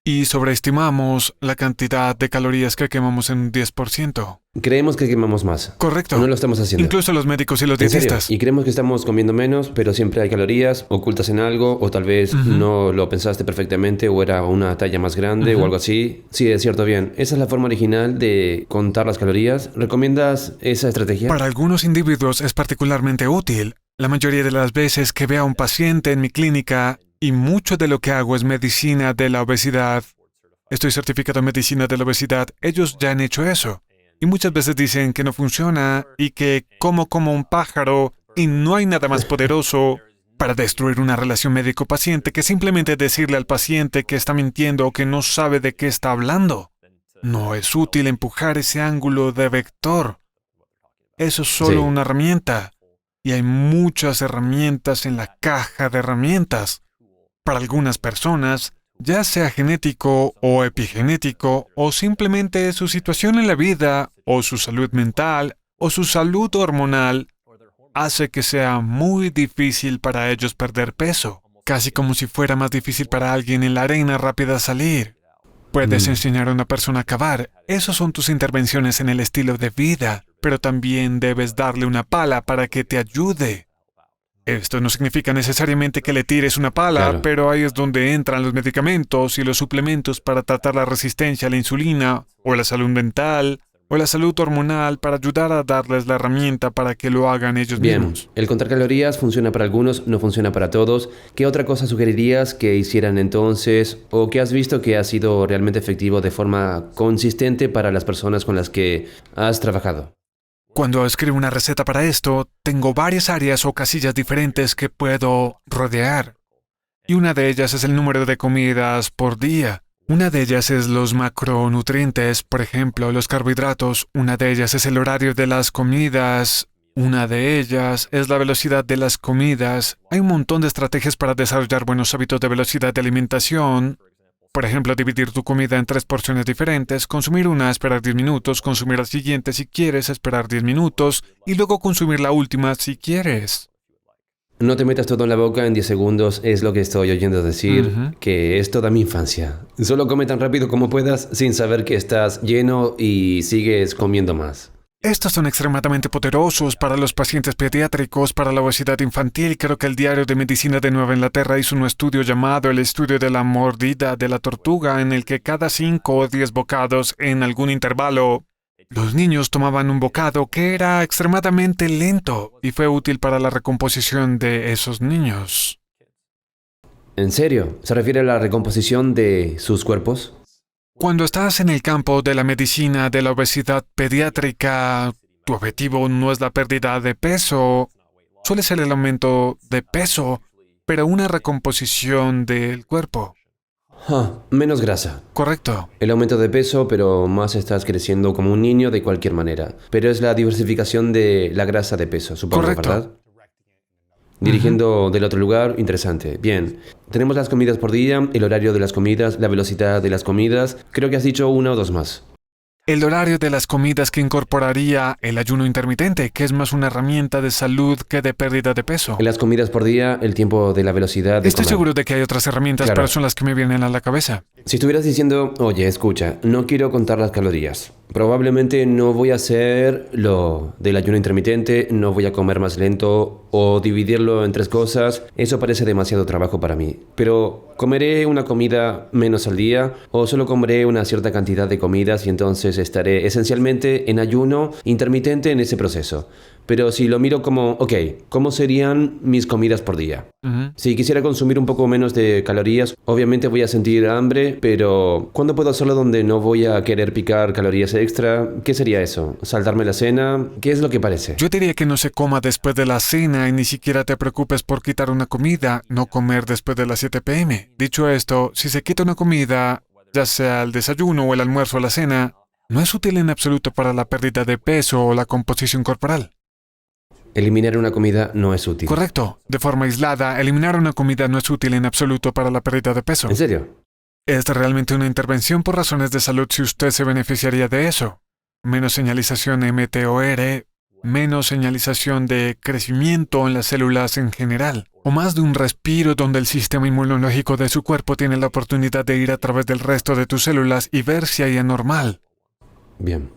Y sobreestimamos la cantidad de calorías que quemamos en un 10%. Creemos que quemamos más. Correcto. O no lo estamos haciendo. Incluso los médicos y los ¿En serio? dietistas. Y creemos que estamos comiendo menos, pero siempre hay calorías ocultas en algo, o tal vez no lo pensaste perfectamente, o era una talla más grande, o algo así. Sí, es cierto, bien. Esa es la forma original de contar las calorías. ¿Recomiendas esa estrategia? Para algunos individuos es particularmente útil. La mayoría de las veces que veo a un paciente en mi clínica, y mucho de lo que hago es medicina de la obesidad, estoy certificado en medicina de la obesidad, ellos ya han hecho eso. Y muchas veces dicen que no funciona y que como un pájaro y no hay nada más poderoso para destruir una relación médico-paciente que simplemente decirle al paciente que está mintiendo o que no sabe de qué está hablando. No es útil empujar ese ángulo de vector. Eso es solo Sí. una herramienta. Y hay muchas herramientas en la caja de herramientas. Para algunas personas, ya sea genético o epigenético, o simplemente su situación en la vida, o su salud mental, o su salud hormonal, hace que sea muy difícil para ellos perder peso, casi como si fuera más difícil para alguien en la arena rápida salir. Puedes enseñar a una persona a cavar, esas son tus intervenciones en el estilo de vida, pero también debes darle una pala para que te ayude. Esto no significa necesariamente que le tires una pala, Claro. pero ahí es donde entran los medicamentos y los suplementos para tratar la resistencia a la insulina, o la salud mental, o la salud hormonal para ayudar a darles la herramienta para que lo hagan ellos Bien, mismos. el contar calorías funciona para algunos, no funciona para todos. ¿Qué otra cosa sugerirías que hicieran entonces o que has visto que ha sido realmente efectivo de forma consistente para las personas con las que has trabajado? Cuando escribo una receta para esto, tengo varias áreas o casillas diferentes que puedo rodear. Y una de ellas es el número de comidas por día. Una de ellas es los macronutrientes, por ejemplo, los carbohidratos. Una de ellas es el horario de las comidas. Una de ellas es la velocidad de las comidas. Hay un montón de estrategias para desarrollar buenos hábitos de velocidad de alimentación. Por ejemplo, dividir tu comida en 3 porciones diferentes, consumir una, esperar 10 minutos, consumir la siguiente si quieres, esperar 10 minutos, y luego consumir la última si quieres. No te metas todo en la boca en 10 segundos, es lo que estoy oyendo decir, que es toda mi infancia. Solo come tan rápido como puedas sin saber que estás lleno y sigues comiendo más. Estos son extremadamente poderosos para los pacientes pediátricos, para la obesidad infantil. Creo que el Diario de Medicina de Nueva Inglaterra hizo un estudio llamado el estudio de la mordida de la tortuga, en el que cada 5 o 10 bocados en algún intervalo, los niños tomaban un bocado que era extremadamente lento y fue útil para la recomposición de esos niños. ¿En serio? ¿Se refiere a la recomposición de sus cuerpos? Cuando estás en el campo de la medicina de la obesidad pediátrica, tu objetivo no es la pérdida de peso, suele ser el aumento de peso, pero una recomposición del cuerpo. Menos grasa. Correcto. El aumento de peso, pero más estás creciendo como un niño de cualquier manera. Pero es la diversificación de la grasa de peso, supongo, Correcto. ¿verdad? Dirigiendo del otro lugar, interesante. Bien, tenemos las comidas por día, el horario de las comidas, la velocidad de las comidas. Creo que has dicho una o dos más. El horario de las comidas que incorporaría el ayuno intermitente, que es más una herramienta de salud que de pérdida de peso. En las comidas por día, el tiempo de la velocidad de Estoy comer. seguro de que hay otras herramientas, Claro. pero son las que me vienen a la cabeza. Si estuvieras diciendo, oye, escucha, no quiero contar las calorías, probablemente no voy a hacer lo del ayuno intermitente, no voy a comer más lento o dividirlo en 3 cosas, eso parece demasiado trabajo para mí. Pero comeré una comida menos al día o solo comeré una cierta cantidad de comidas y entonces estaré esencialmente en ayuno intermitente en ese proceso. Pero si lo miro como, ok, ¿cómo serían mis comidas por día? Si quisiera consumir un poco menos de calorías, obviamente voy a sentir hambre, pero ¿cuándo puedo hacerlo donde no voy a querer picar calorías extra? ¿Qué sería eso? ¿Saltarme la cena? ¿Qué es lo que parece? Yo diría que no se coma después de la cena y ni siquiera te preocupes por quitar una comida, no comer después de las 7 p.m. Dicho esto, si se quita una comida, ya sea el desayuno o el almuerzo o la cena, no es útil en absoluto para la pérdida de peso o la composición corporal. Eliminar una comida no es útil. Correcto. De forma aislada, eliminar una comida no es útil en absoluto para la pérdida de peso. ¿En serio? Es realmente una intervención por razones de salud si usted se beneficiaría de eso. Menos señalización mTOR, menos señalización de crecimiento en las células en general, o más de un respiro donde el sistema inmunológico de su cuerpo tiene la oportunidad de ir a través del resto de tus células y ver si hay anormal. Bien.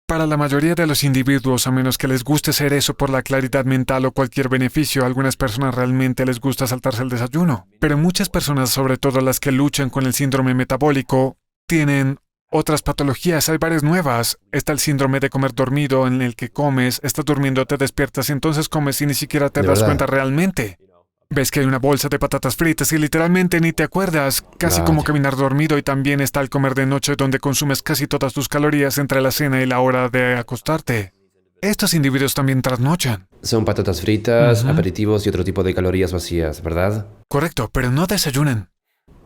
Para la mayoría de los individuos, a menos que les guste hacer eso por la claridad mental o cualquier beneficio, a algunas personas realmente les gusta saltarse el desayuno. Pero muchas personas, sobre todo las que luchan con el síndrome metabólico, tienen otras patologías. Hay varias nuevas. Está el síndrome de comer dormido, en el que comes, estás durmiendo, te despiertas y entonces comes y ni siquiera te De das verdad. cuenta realmente. Ves que hay una bolsa de patatas fritas y literalmente ni te acuerdas, casi como Vaya. caminar dormido. Y también está el comer de noche, donde consumes casi todas tus calorías entre la cena y la hora de acostarte. Estos individuos también trasnochan. Son patatas fritas, aperitivos y otro tipo de calorías vacías, ¿verdad? Correcto, pero no desayunan.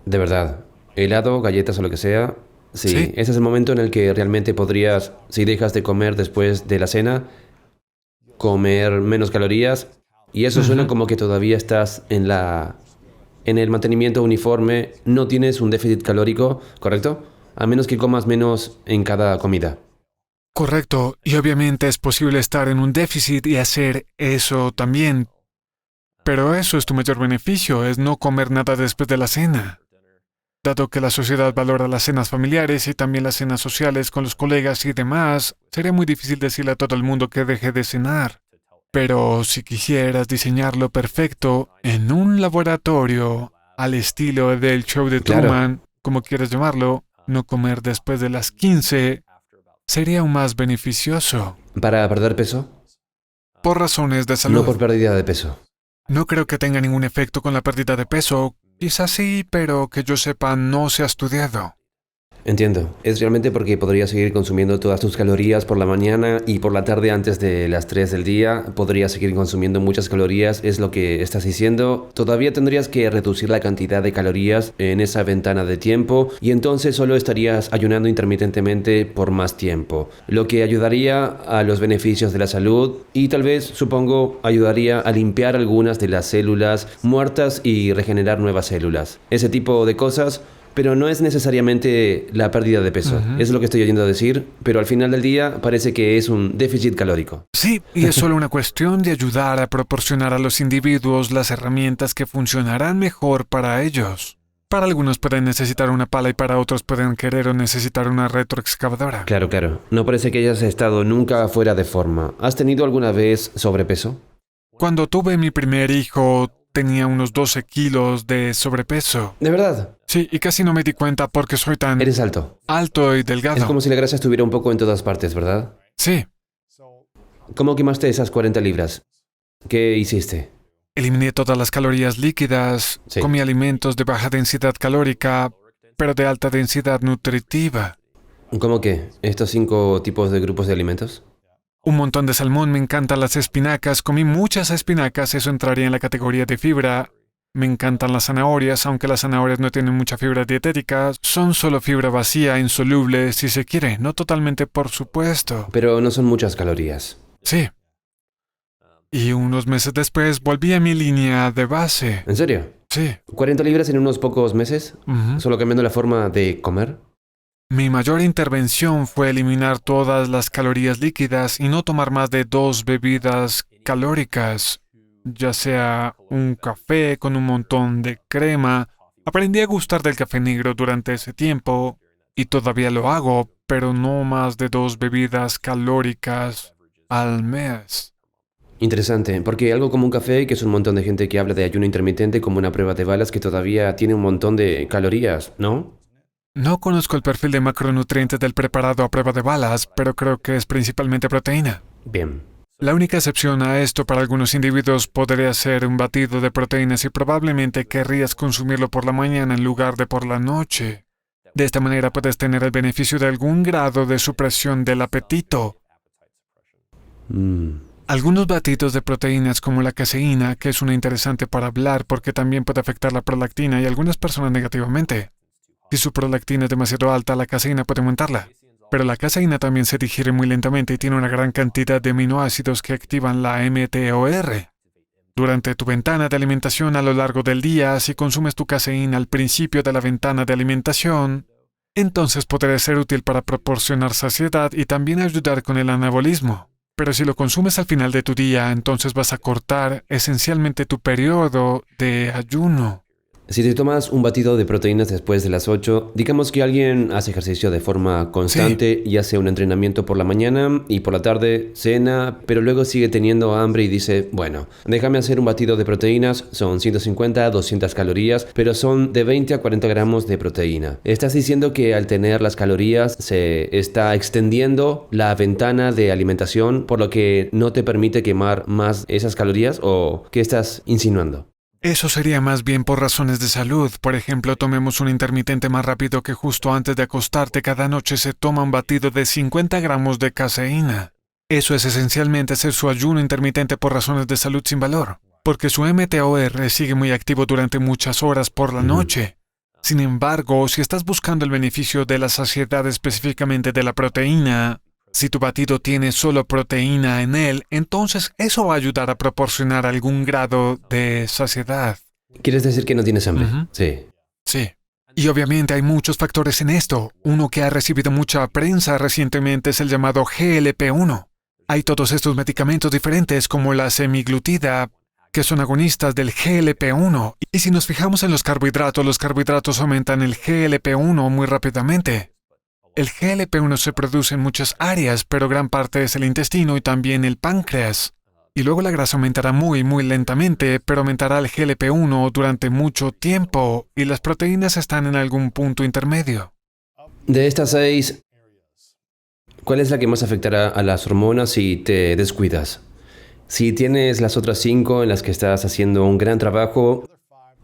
De verdad. Helado, galletas o lo que sea. Sí, Sí. ese es el momento en el que realmente podrías, si dejas de comer después de la cena, comer menos calorías. Y eso suena como que todavía estás en el mantenimiento uniforme, no tienes un déficit calórico, ¿correcto? A menos que comas menos en cada comida. Correcto, y obviamente es posible estar en un déficit y hacer eso también. Pero eso es tu mayor beneficio, es no comer nada después de la cena. Dado que la sociedad valora las cenas familiares y también las cenas sociales con los colegas y demás, sería muy difícil decirle a todo el mundo que deje de cenar. Pero si quisieras diseñarlo perfecto en un laboratorio, al estilo del show de Claro. Truman, como quieras llamarlo, no comer después de las 15, sería aún más beneficioso. ¿Para perder peso? Por razones de salud. No por pérdida de peso. No creo que tenga ningún efecto con la pérdida de peso. Quizás sí, pero que yo sepa no se ha estudiado. Entiendo. Es realmente porque podrías seguir consumiendo todas tus calorías por la mañana y por la tarde antes de las 3 del día. Podrías seguir consumiendo muchas calorías, es lo que estás diciendo. Todavía tendrías que reducir la cantidad de calorías en esa ventana de tiempo y entonces solo estarías ayunando intermitentemente por más tiempo. Lo que ayudaría a los beneficios de la salud y tal vez, supongo, ayudaría a limpiar algunas de las células muertas y regenerar nuevas células. Ese tipo de cosas. Pero no es necesariamente la pérdida de peso. Es lo que estoy oyendo decir, pero al final del día parece que es un déficit calórico. Sí, y es solo una cuestión de ayudar a proporcionar a los individuos las herramientas que funcionarán mejor para ellos. Para algunos pueden necesitar una pala y para otros pueden querer o necesitar una retroexcavadora. Claro, claro. No parece que hayas estado nunca fuera de forma. ¿Has tenido alguna vez sobrepeso? Cuando tuve mi primer hijo, tenía unos 12 kilos de sobrepeso. ¿De verdad? Sí, y casi no me di cuenta porque soy tan Eres alto. alto y delgado. Es como si la grasa estuviera un poco en todas partes, ¿verdad? Sí, ¿Cómo quemaste esas 40 libras? ¿Qué hiciste? eliminé todas las calorías líquidas, Sí. comí alimentos de baja densidad calórica, pero de alta densidad nutritiva. ¿Cómo qué? ¿Estos 5 tipos de grupos de alimentos? Un montón de salmón, me encantan las espinacas, comí muchas espinacas, eso entraría en la categoría de fibra. Me encantan las zanahorias, aunque las zanahorias no tienen mucha fibra dietética, son solo fibra vacía, insoluble, si se quiere, no totalmente, por supuesto. Pero no son muchas calorías. Sí. Y unos meses después volví a mi línea de base. ¿En serio? Sí. ¿40 libras en unos pocos meses? Ujú. ¿Solo cambiando la forma de comer? Mi mayor intervención fue eliminar todas las calorías líquidas y no tomar más de 2 bebidas calóricas, ya sea un café con un montón de crema. Aprendí a gustar del café negro durante ese tiempo y todavía lo hago, pero no más de 2 bebidas calóricas al mes. Interesante, porque algo como un café, que es un montón de gente que habla de ayuno intermitente como una prueba de balas que todavía tiene un montón de calorías, ¿no? No conozco el perfil de macronutrientes del preparado a prueba de balas, pero creo que es principalmente proteína. Bien. La única excepción a esto para algunos individuos podría ser un batido de proteínas y probablemente querrías consumirlo por la mañana en lugar de por la noche. De esta manera puedes tener el beneficio de algún grado de supresión del apetito. Algunos batidos de proteínas como la caseína, que es una interesante para hablar porque también puede afectar la prolactina y a algunas personas negativamente. Si su prolactina es demasiado alta, la caseína puede aumentarla. Pero la caseína también se digiere muy lentamente y tiene una gran cantidad de aminoácidos que activan la mTOR. Durante tu ventana de alimentación a lo largo del día, si consumes tu caseína al principio de la ventana de alimentación, entonces podrá ser útil para proporcionar saciedad y también ayudar con el anabolismo. Pero si lo consumes al final de tu día, entonces vas a cortar esencialmente tu periodo de ayuno. Si te tomas un batido de proteínas después de las 8, digamos que alguien hace ejercicio de forma constante y hace un entrenamiento por la mañana y por la tarde cena, pero luego sigue teniendo hambre y dice, bueno, déjame hacer un batido de proteínas, son 150 a 200 calorías, pero son de 20 a 40 gramos de proteína. ¿Estás diciendo que al tener las calorías se está extendiendo la ventana de alimentación, por lo que no te permite quemar más esas calorías, o qué estás insinuando? Eso sería más bien por razones de salud. Por ejemplo, tomemos un intermitente más rápido que justo antes de acostarte cada noche se toma un batido de 50 gramos de caseína. Eso es esencialmente hacer su ayuno intermitente por razones de salud sin valor, porque su mTOR sigue muy activo durante muchas horas por la noche. Sin embargo, si estás buscando el beneficio de la saciedad específicamente de la proteína, si tu batido tiene solo proteína en él, entonces eso va a ayudar a proporcionar algún grado de saciedad. ¿Quieres decir que no tienes hambre? Ujú. Sí. Sí. Y obviamente hay muchos factores en esto. Uno que ha recibido mucha prensa recientemente es el llamado GLP-1. Hay todos estos medicamentos diferentes como la semiglutida, que son agonistas del GLP-1. Y si nos fijamos en los carbohidratos aumentan el GLP-1 muy rápidamente. El GLP-1 se produce en muchas áreas, pero gran parte es el intestino y también el páncreas. Y luego la grasa aumentará muy lentamente, pero aumentará el GLP-1 durante mucho tiempo, y las proteínas están en algún punto intermedio. De estas 6, ¿cuál es la que más afectará a las hormonas si te descuidas? Si tienes las otras 5 en las que estás haciendo un gran trabajo,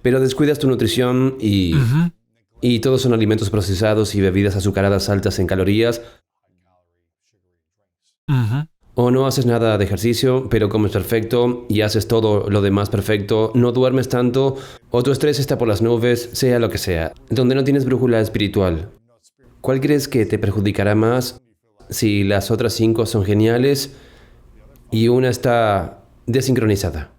pero descuidas tu nutrición y y todos son alimentos procesados y bebidas azucaradas altas en calorías, Ujú. o no haces nada de ejercicio, pero comes perfecto y haces todo lo demás perfecto, no duermes tanto, o tu estrés está por las nubes, sea lo que sea, donde no tienes brújula espiritual. ¿Cuál crees que te perjudicará más si las otras 5 son geniales y una está desincronizada?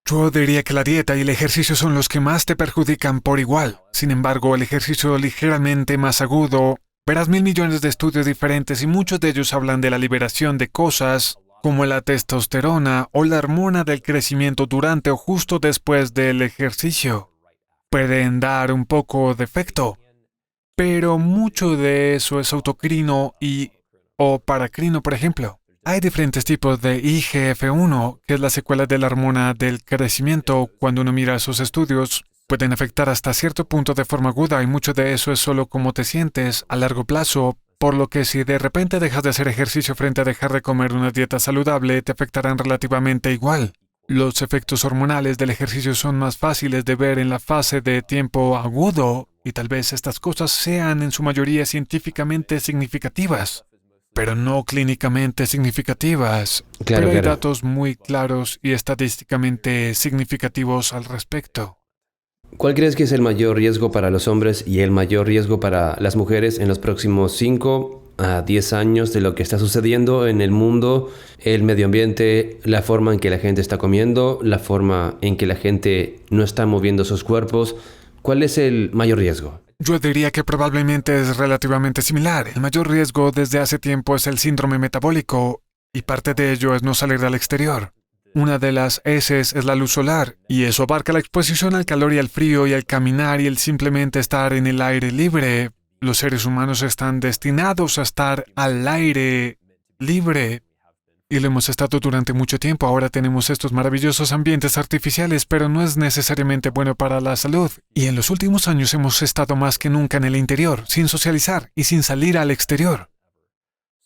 Yo diría que la dieta y el ejercicio son los que más te perjudican por igual. Sin embargo, el ejercicio ligeramente más agudo, verás 1.000 millones de estudios diferentes y muchos de ellos hablan de la liberación de cosas como la testosterona o la hormona del crecimiento durante o justo después del ejercicio. Pueden dar un poco de efecto, pero mucho de eso es autocrino o paracrino, por ejemplo. Hay diferentes tipos de IGF-1, que es la secuela de la hormona del crecimiento. Cuando uno mira esos estudios, pueden afectar hasta cierto punto de forma aguda y mucho de eso es solo cómo te sientes a largo plazo, por lo que si de repente dejas de hacer ejercicio frente a dejar de comer una dieta saludable, te afectarán relativamente igual. Los efectos hormonales del ejercicio son más fáciles de ver en la fase de tiempo agudo y tal vez estas cosas sean en su mayoría científicamente significativas, pero no clínicamente significativas. Claro, Pero hay claro. datos muy claros y estadísticamente significativos al respecto. ¿Cuál crees que es el mayor riesgo para los hombres y el mayor riesgo para las mujeres en los próximos 5 a 10 años de lo que está sucediendo en el mundo, el medio ambiente, la forma en que la gente está comiendo, la forma en que la gente no está moviendo sus cuerpos? ¿Cuál es el mayor riesgo? Yo diría que probablemente es relativamente similar. El mayor riesgo desde hace tiempo es el síndrome metabólico y parte de ello es no salir al exterior. Una de las S es la luz solar, y eso abarca la exposición al calor y al frío y al caminar y el simplemente estar en el aire libre. Los seres humanos están destinados a estar al aire libre, y lo hemos estado durante mucho tiempo. Ahora tenemos estos maravillosos ambientes artificiales, pero no es necesariamente bueno para la salud. Y en los últimos años hemos estado más que nunca en el interior, sin socializar y sin salir al exterior.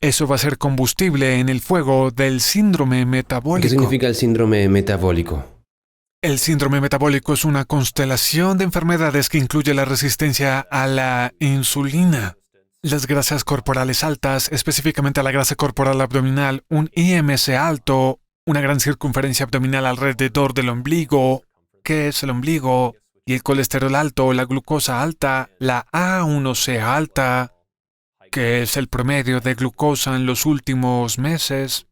Eso va a ser combustible en el fuego del síndrome metabólico. ¿Qué significa el síndrome metabólico? El síndrome metabólico es una constelación de enfermedades que incluye la resistencia a la insulina, las grasas corporales altas, específicamente a la grasa corporal abdominal, un IMC alto, una gran circunferencia abdominal alrededor del ombligo, que es el ombligo, y el colesterol alto, la glucosa alta, la A1C alta, que es el promedio de glucosa en los últimos meses.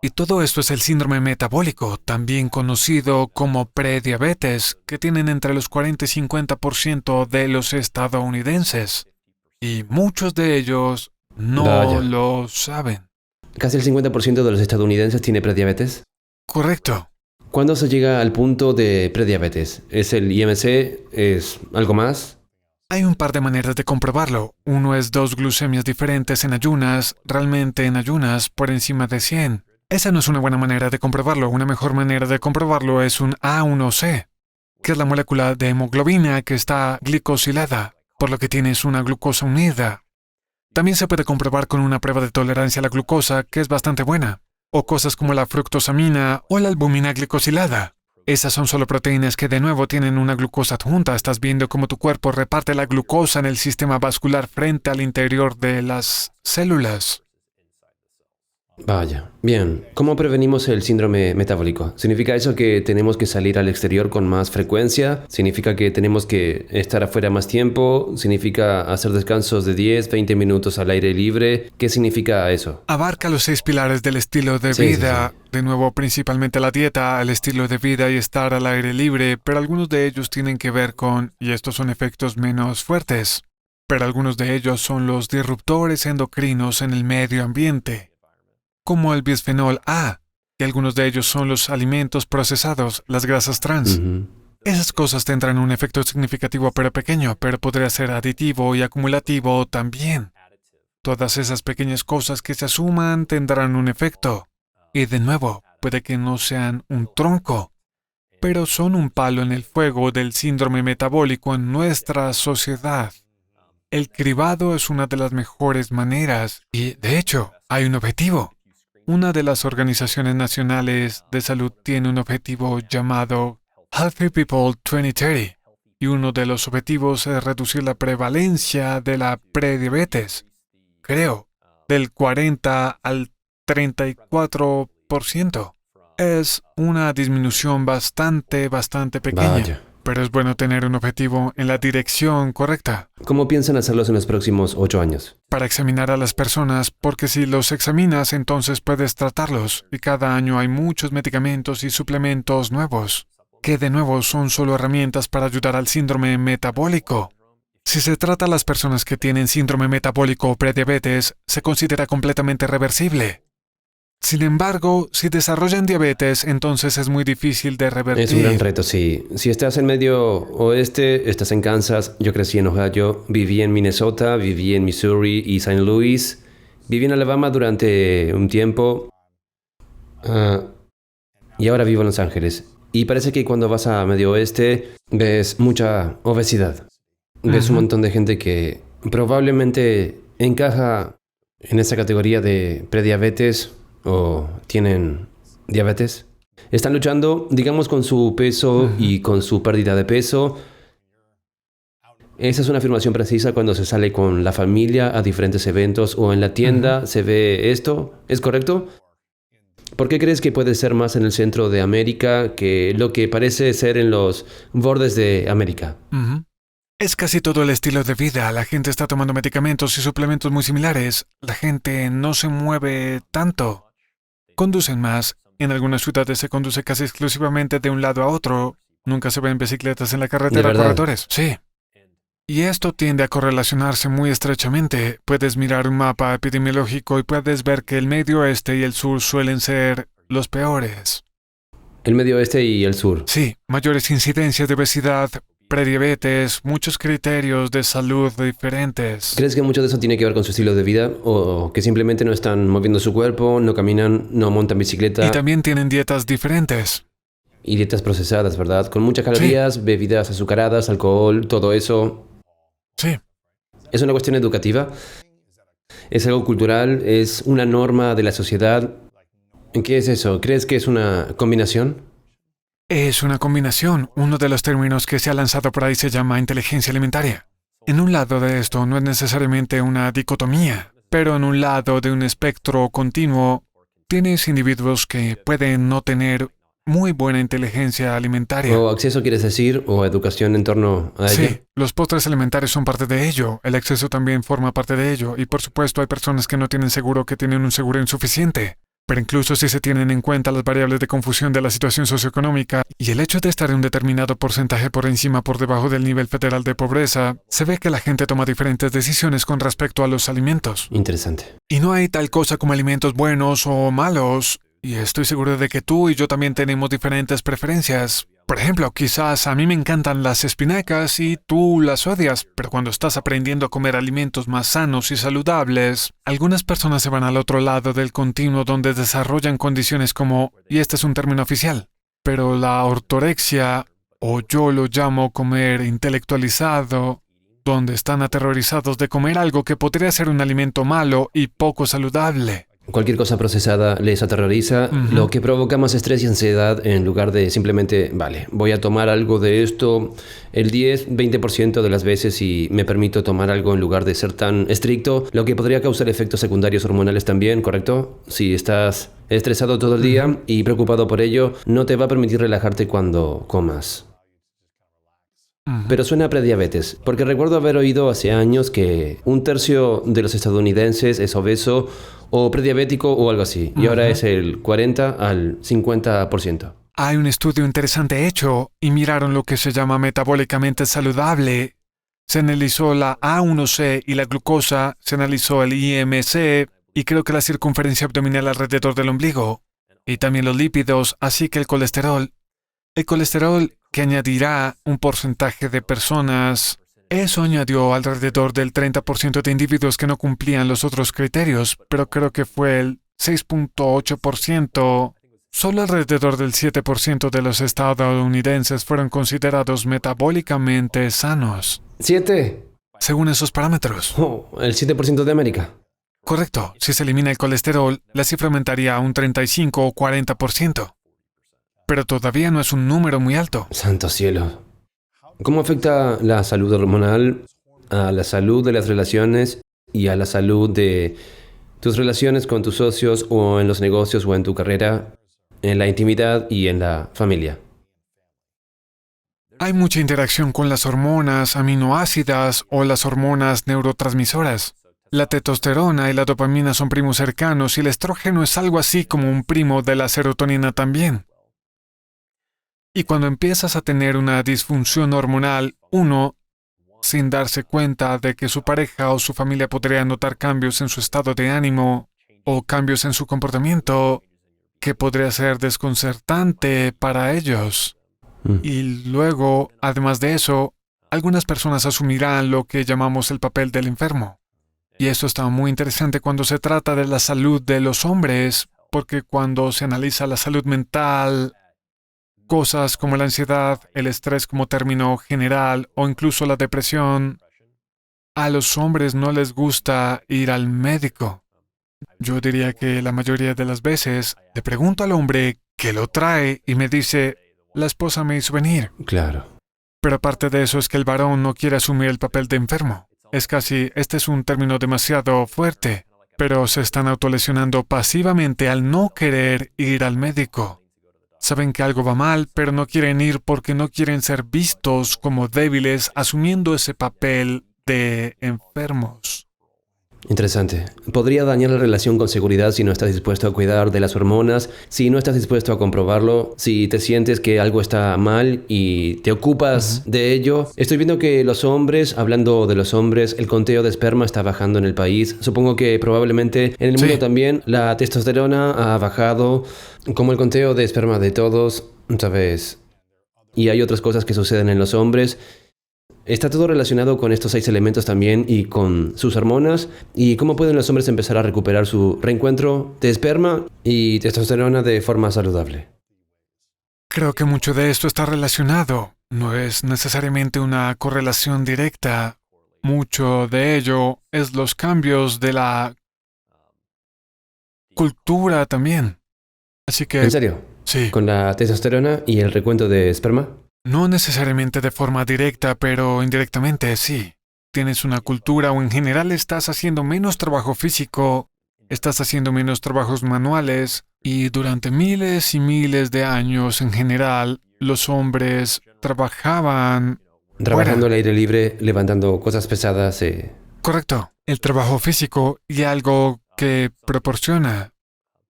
Y todo esto es el síndrome metabólico, también conocido como prediabetes, que tienen entre los 40 y 50% de los estadounidenses. Y muchos de ellos no Vaya. lo saben. ¿Casi el 50% de los estadounidenses tiene prediabetes? Correcto. ¿Cuándo se llega al punto de prediabetes? ¿Es el IMC? ¿Es algo más? Hay un par de maneras de comprobarlo. Uno es 2 glucemias diferentes en ayunas, realmente en ayunas, por encima de 100. Esa no es una buena manera de comprobarlo. Una mejor manera de comprobarlo es un A1C, que es la molécula de hemoglobina que está glicosilada, por lo que tienes una glucosa unida. También se puede comprobar con una prueba de tolerancia a la glucosa, que es bastante buena, o cosas como la fructosamina o la albúmina glicosilada. Esas son solo proteínas que de nuevo tienen una glucosa adjunta. Estás viendo cómo tu cuerpo reparte la glucosa en el sistema vascular frente al interior de las células. Vaya. Bien. ¿Cómo prevenimos el síndrome metabólico? ¿Significa eso que tenemos que salir al exterior con más frecuencia? ¿Significa que tenemos que estar afuera más tiempo? ¿Significa hacer descansos de 10, 20 minutos al aire libre? ¿Qué significa eso? Abarca los 6 pilares del estilo de Sí, vida. De nuevo, principalmente la dieta, el estilo de vida y estar al aire libre, pero algunos de ellos tienen que ver con, y estos son efectos menos fuertes, pero algunos de ellos son los disruptores endocrinos en el medio ambiente, como el bisfenol A, y algunos de ellos son los alimentos procesados, las grasas trans. Ujú. Esas cosas tendrán un efecto significativo pero pequeño, pero podría ser aditivo y acumulativo también. Todas esas pequeñas cosas que se suman tendrán un efecto. Y de nuevo, puede que no sean un tronco, pero son un palo en el fuego del síndrome metabólico en nuestra sociedad. El cribado es una de las mejores maneras y, de hecho, hay un objetivo. Una de las organizaciones nacionales de salud tiene un objetivo llamado Healthy People 2030. y uno de los objetivos es reducir la prevalencia de la prediabetes. Creo, del 40 al 34%. Es una disminución bastante pequeña. Vaya. Pero es bueno tener un objetivo en la dirección correcta ¿Cómo piensan hacerlos en los próximos 8 años? para examinar a las personas, porque si los examinas, entonces puedes tratarlos. Y cada año hay muchos medicamentos y suplementos nuevos, que de nuevo son solo herramientas para ayudar al síndrome metabólico. Si se trata a las personas que tienen síndrome metabólico o prediabetes, se considera completamente reversible. Sin embargo, si desarrollan diabetes, entonces es muy difícil de revertir. Es un gran reto, sí. Si estás en medio oeste, estás en Kansas, yo crecí en Ohio, viví en Minnesota, viví en Missouri y St. Louis, viví en Alabama durante un tiempo y ahora vivo en Los Ángeles. Y parece que cuando vas a medio oeste ves mucha obesidad. Ves un montón de gente que probablemente encaja en esa categoría de prediabetes o tienen diabetes. Están luchando, digamos, con su peso y con su pérdida de peso. Esa es una afirmación precisa cuando se sale con la familia a diferentes eventos o en la tienda se ve esto. ¿Es correcto? ¿Por qué crees que puede ser más en el centro de América que lo que parece ser en los bordes de América? Es casi todo el estilo de vida. La gente está tomando medicamentos y suplementos muy similares. La gente no se mueve tanto. Conducen más. En algunas ciudades se conduce casi exclusivamente de un lado a otro. Nunca se ven bicicletas en la carretera, corredores. Sí. Y esto tiende a correlacionarse muy estrechamente. Puedes mirar un mapa epidemiológico y puedes ver que el medio oeste y el sur suelen ser los peores. El medio oeste y el sur. Sí, mayores incidencias de obesidad, prediabetes, muchos criterios de salud diferentes. ¿Crees que mucho de eso tiene que ver con su estilo de vida? ¿O que simplemente no están moviendo su cuerpo, no caminan, no montan bicicleta? Y también tienen dietas diferentes. Y dietas procesadas, ¿verdad? Con muchas calorías, bebidas azucaradas, alcohol, todo eso. Sí. ¿Es una cuestión educativa? ¿Es algo cultural? ¿Es una norma de la sociedad? ¿Qué es eso? ¿Crees que es una combinación? Es una combinación. Uno de los términos que se ha lanzado por ahí se llama inteligencia alimentaria. En un lado de esto no es necesariamente una dicotomía, pero en un lado de un espectro continuo tienes individuos que pueden no tener muy buena inteligencia alimentaria. ¿O acceso quieres decir? ¿O educación en torno a ello? Sí, los postres alimentarios son parte de ello. El exceso también forma parte de ello. Y por supuesto hay personas que no tienen seguro, que tienen un seguro insuficiente. Pero incluso si se tienen en cuenta las variables de confusión de la situación socioeconómica y el hecho de estar en un determinado porcentaje por encima o por debajo del nivel federal de pobreza, se ve que la gente toma diferentes decisiones con respecto a los alimentos. Interesante. Y no hay tal cosa como alimentos buenos o malos. Y estoy seguro de que tú y yo también tenemos diferentes preferencias. Por ejemplo, quizás a mí me encantan las espinacas y tú las odias, pero cuando estás aprendiendo a comer alimentos más sanos y saludables, algunas personas se van al otro lado del continuo donde desarrollan condiciones como, y este es un término oficial, pero la ortorexia, o yo lo llamo comer intelectualizado, donde están aterrorizados de comer algo que podría ser un alimento malo y poco saludable. Cualquier cosa procesada les aterroriza, lo que provoca más estrés y ansiedad en lugar de simplemente, vale, voy a tomar algo de esto el 10-20% de las veces y me permito tomar algo en lugar de ser tan estricto, lo que podría causar efectos secundarios hormonales también, ¿correcto? Si estás estresado todo el día y preocupado por ello, no te va a permitir relajarte cuando comas. Pero suena a prediabetes, porque recuerdo haber oído hace años que 1/3 de los estadounidenses es obeso o prediabético o algo así, y ahora es el 40 al 50%. Hay un estudio interesante hecho y miraron lo que se llama metabólicamente saludable. Se analizó la A1C y la glucosa, se analizó el IMC y creo que la circunferencia abdominal alrededor del ombligo, y también los lípidos, así que el colesterol. El colesterol, que añadirá un porcentaje de personas, eso añadió alrededor del 30% de individuos que no cumplían los otros criterios, pero creo que fue el 6.8%. Solo alrededor del 7% de los estadounidenses fueron considerados metabólicamente sanos. ¿7? Según esos parámetros. Oh, el 7% de América. Correcto. Si se elimina el colesterol, la cifra aumentaría a un 35 o 40%. Pero todavía no es un número muy alto. Santo cielo. ¿Cómo afecta la salud hormonal a la salud de las relaciones y a la salud de tus relaciones con tus socios o en los negocios o en tu carrera, en la intimidad y en la familia? Hay mucha interacción con las hormonas aminoácidas o las hormonas neurotransmisoras. La testosterona y la dopamina son primos cercanos y el estrógeno es algo así como un primo de la serotonina también. Y cuando empiezas a tener una disfunción hormonal, uno, sin darse cuenta de que su pareja o su familia podría notar cambios en su estado de ánimo o cambios en su comportamiento, que podría ser desconcertante para ellos. Y luego, además de eso, algunas personas asumirán lo que llamamos el papel del enfermo. Y eso está muy interesante cuando se trata de la salud de los hombres, porque cuando se analiza la salud mental, cosas como la ansiedad, el estrés como término general o incluso la depresión, a los hombres no les gusta ir al médico. Yo diría que la mayoría de las veces le pregunto al hombre qué lo trae y me dice, la esposa me hizo venir. Claro. Pero aparte de eso es que el varón no quiere asumir el papel de enfermo. Es casi, este es un término demasiado fuerte, pero se están autolesionando pasivamente al no querer ir al médico. Saben que algo va mal, pero no quieren ir porque no quieren ser vistos como débiles asumiendo ese papel de enfermos. Interesante. Podría dañar la relación con seguridad si no estás dispuesto a cuidar de las hormonas, si no estás dispuesto a comprobarlo, si te sientes que algo está mal y te ocupas de ello. Estoy viendo que los hombres, hablando de los hombres, el conteo de esperma está bajando en el país. Supongo que probablemente en el mundo también la testosterona ha bajado, como el conteo de esperma de todos, ¿sabes? Y hay otras cosas que suceden en los hombres. Está todo relacionado con estos 6 elementos también y con sus hormonas y cómo pueden los hombres empezar a recuperar su reencuentro de esperma y testosterona de forma saludable. Creo que mucho de esto está relacionado. No es necesariamente una correlación directa. Mucho de ello es los cambios de la cultura también. Así que... ¿En serio? Sí. ¿Con la testosterona y el recuento de esperma? No necesariamente de forma directa, pero indirectamente sí. Tienes una cultura o en general estás haciendo menos trabajo físico, estás haciendo menos trabajos manuales y durante miles y miles de años en general los hombres trabajaban... Trabajando al aire libre, levantando cosas pesadas. Correcto. El trabajo físico y algo que proporciona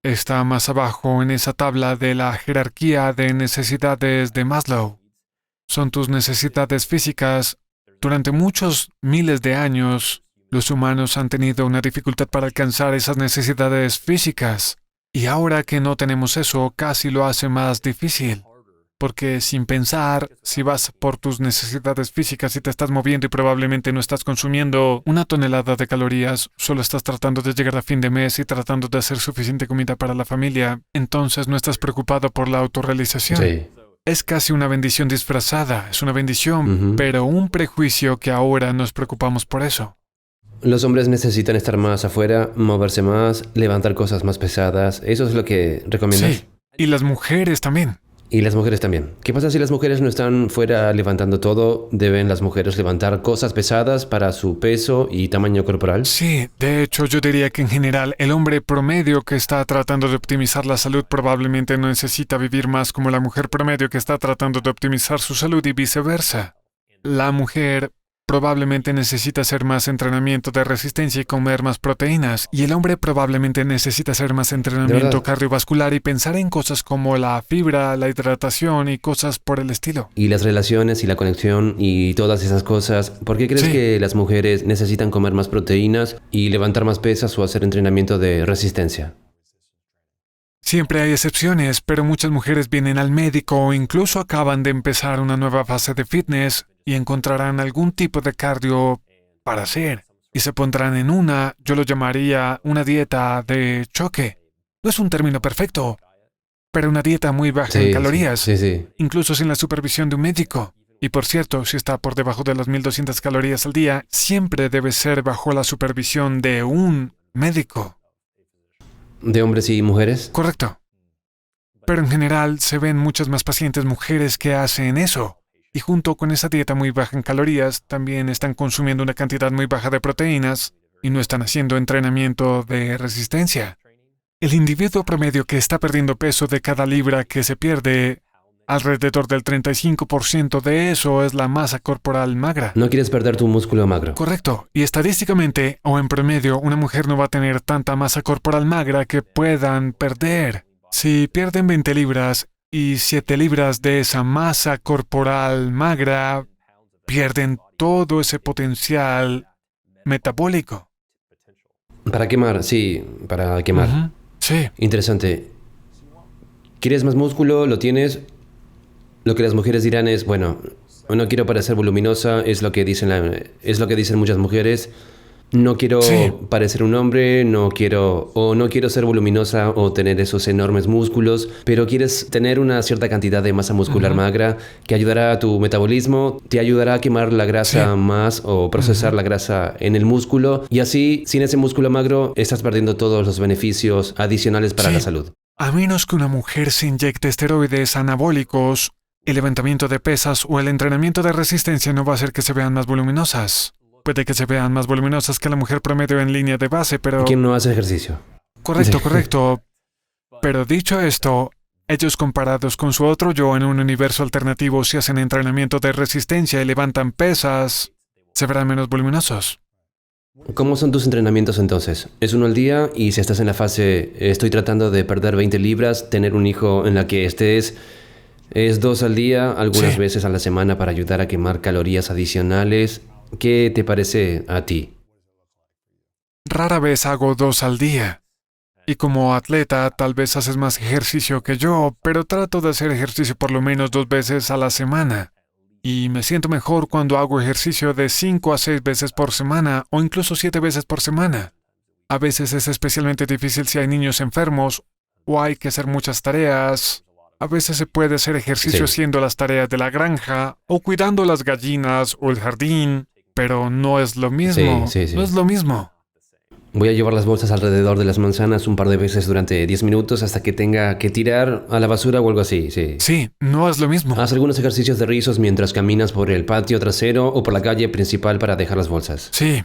está más abajo en esa tabla de la jerarquía de necesidades de Maslow. Son tus necesidades físicas. Durante muchos miles de años, los humanos han tenido una dificultad para alcanzar esas necesidades físicas. Y ahora que no tenemos eso, casi lo hace más difícil. Porque sin pensar, si vas por tus necesidades físicas y te estás moviendo y probablemente no estás consumiendo 1 tonelada de calorías, solo estás tratando de llegar a fin de mes y tratando de hacer suficiente comida para la familia, entonces no estás preocupado por la autorrealización. Sí. Es casi una bendición disfrazada, es una bendición, pero un prejuicio que ahora nos preocupamos por eso. Los hombres necesitan estar más afuera, moverse más, levantar cosas más pesadas. ¿Eso es lo que recomiendas? Sí, y las mujeres también. Y las mujeres también. ¿Qué pasa si las mujeres no están fuera levantando todo? ¿Deben las mujeres levantar cosas pesadas para su peso y tamaño corporal? Sí, de hecho yo diría que en general el hombre promedio que está tratando de optimizar la salud probablemente no necesita vivir más como la mujer promedio que está tratando de optimizar su salud y viceversa. La mujer probablemente necesita hacer más entrenamiento de resistencia y comer más proteínas, y el hombre probablemente necesita hacer más entrenamiento cardiovascular y pensar en cosas como la fibra, la hidratación y cosas por el estilo. Y las relaciones y la conexión y todas esas cosas. ¿Por qué crees que las mujeres necesitan comer más proteínas y levantar más pesas o hacer entrenamiento de resistencia? Siempre hay excepciones, pero muchas mujeres vienen al médico o incluso acaban de empezar una nueva fase de fitness y encontrarán algún tipo de cardio para hacer. Y se pondrán en yo lo llamaría una dieta de choque. No es un término perfecto, pero una dieta muy baja en calorías, incluso sin la supervisión de un médico. Y por cierto, si está por debajo de las 1200 calorías al día, siempre debe ser bajo la supervisión de un médico. ¿De hombres y mujeres? Correcto. Pero en general se ven muchas más pacientes mujeres que hacen eso. Y junto con esa dieta muy baja en calorías, también están consumiendo una cantidad muy baja de proteínas y no están haciendo entrenamiento de resistencia. El individuo promedio que está perdiendo peso de cada libra que se pierde, alrededor del 35% de eso es la masa corporal magra. No quieres perder tu músculo magro. Correcto. Y estadísticamente, o en promedio, una mujer no va a tener tanta masa corporal magra que puedan perder. Si pierden 20 libras y 7 libras de esa masa corporal magra, pierden todo ese potencial metabólico. Para quemar, sí, para quemar. Ujú. Sí. Interesante. ¿Quieres más músculo? ¿Lo tienes? Lo que las mujeres dirán es, bueno, no quiero parecer voluminosa, es lo que dicen muchas mujeres. No quiero Sí. parecer un hombre, no quiero ser voluminosa o tener esos enormes músculos, pero quieres tener una cierta cantidad de masa muscular magra que ayudará a tu metabolismo, te ayudará a quemar la grasa Sí. más o procesar la grasa en el músculo y así, sin ese músculo magro, estás perdiendo todos los beneficios adicionales para Sí. la salud. A menos que una mujer se inyecte esteroides anabólicos, el levantamiento de pesas o el entrenamiento de resistencia no va a hacer que se vean más voluminosas. Puede que se vean más voluminosas que la mujer promedio en línea de base, pero... ¿Quién no hace ejercicio? Correcto, Sí. correcto. Pero dicho esto, ellos comparados con su otro yo en un universo alternativo, si hacen entrenamiento de resistencia y levantan pesas, se verán menos voluminosos. ¿Cómo son tus entrenamientos entonces? ¿Es uno al día? Y si estás en la fase, estoy tratando de perder 20 libras, tener un hijo en la que estés, ¿es 2 al día, algunas Sí. veces a la semana para ayudar a quemar calorías adicionales? ¿Qué te parece a ti? Rara vez hago 2 al día. Y como atleta, tal vez haces más ejercicio que yo, pero trato de hacer ejercicio por lo menos 2 veces a la semana. Y me siento mejor cuando hago ejercicio de 5 a 6 veces por semana o incluso 7 veces por semana. A veces es especialmente difícil si hay niños enfermos o hay que hacer muchas tareas. A veces se puede hacer ejercicio Sí. haciendo las tareas de la granja o cuidando las gallinas o el jardín, pero no es lo mismo. Sí, sí. No es lo mismo. Voy a llevar las bolsas alrededor de las manzanas un par de veces durante 10 minutos hasta que tenga que tirar a la basura o algo así, sí. Sí, no es lo mismo. Haz algunos ejercicios de rizos mientras caminas por el patio trasero o por la calle principal para dejar las bolsas. Sí.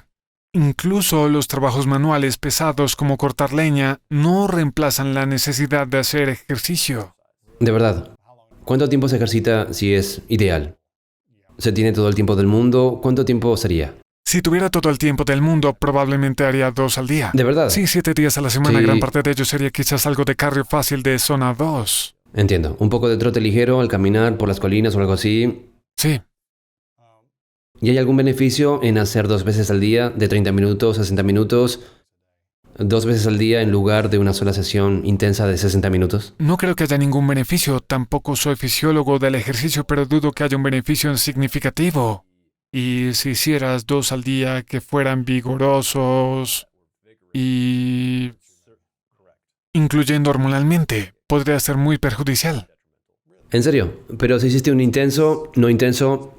Incluso los trabajos manuales pesados como cortar leña no reemplazan la necesidad de hacer ejercicio. De verdad, ¿cuánto tiempo se ejercita si es ideal? ¿Se tiene todo el tiempo del mundo? ¿Cuánto tiempo sería? Si tuviera todo el tiempo del mundo, probablemente haría 2 al día. ¿De verdad? Sí, 7 días a la semana. Sí. Gran parte de ello sería quizás algo de cardio fácil de zona 2. Entiendo. Un poco de trote ligero al caminar por las colinas o algo así. Sí. ¿Y hay algún beneficio en hacer 2 veces al día, de 30 minutos a 60 minutos? 2 veces al día en lugar de una sola sesión intensa de 60 minutos. No creo que haya ningún beneficio. Tampoco soy fisiólogo del ejercicio, pero dudo que haya un beneficio significativo. Y si hicieras 2 al día que fueran vigorosos y incluyendo hormonalmente, podría ser muy perjudicial. ¿En serio? Pero si hiciste un intenso, no intenso,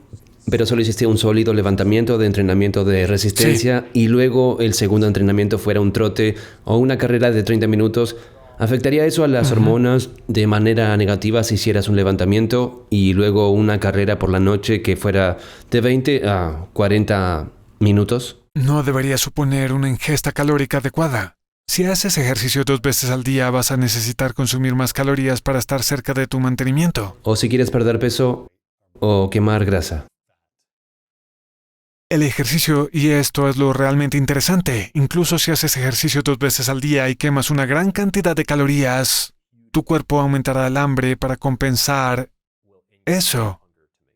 pero solo hiciste un sólido levantamiento de entrenamiento de resistencia y luego el segundo entrenamiento fuera un trote o una carrera de 30 minutos, ¿afectaría eso a las hormonas de manera negativa si hicieras un levantamiento y luego una carrera por la noche que fuera de 20 a 40 minutos? No debería suponer una ingesta calórica adecuada. Si haces ejercicio 2 veces al día, vas a necesitar consumir más calorías para estar cerca de tu mantenimiento. O si quieres perder peso o quemar grasa. El ejercicio, y esto es lo realmente interesante, incluso si haces ejercicio 2 veces al día y quemas una gran cantidad de calorías, tu cuerpo aumentará el hambre para compensar eso.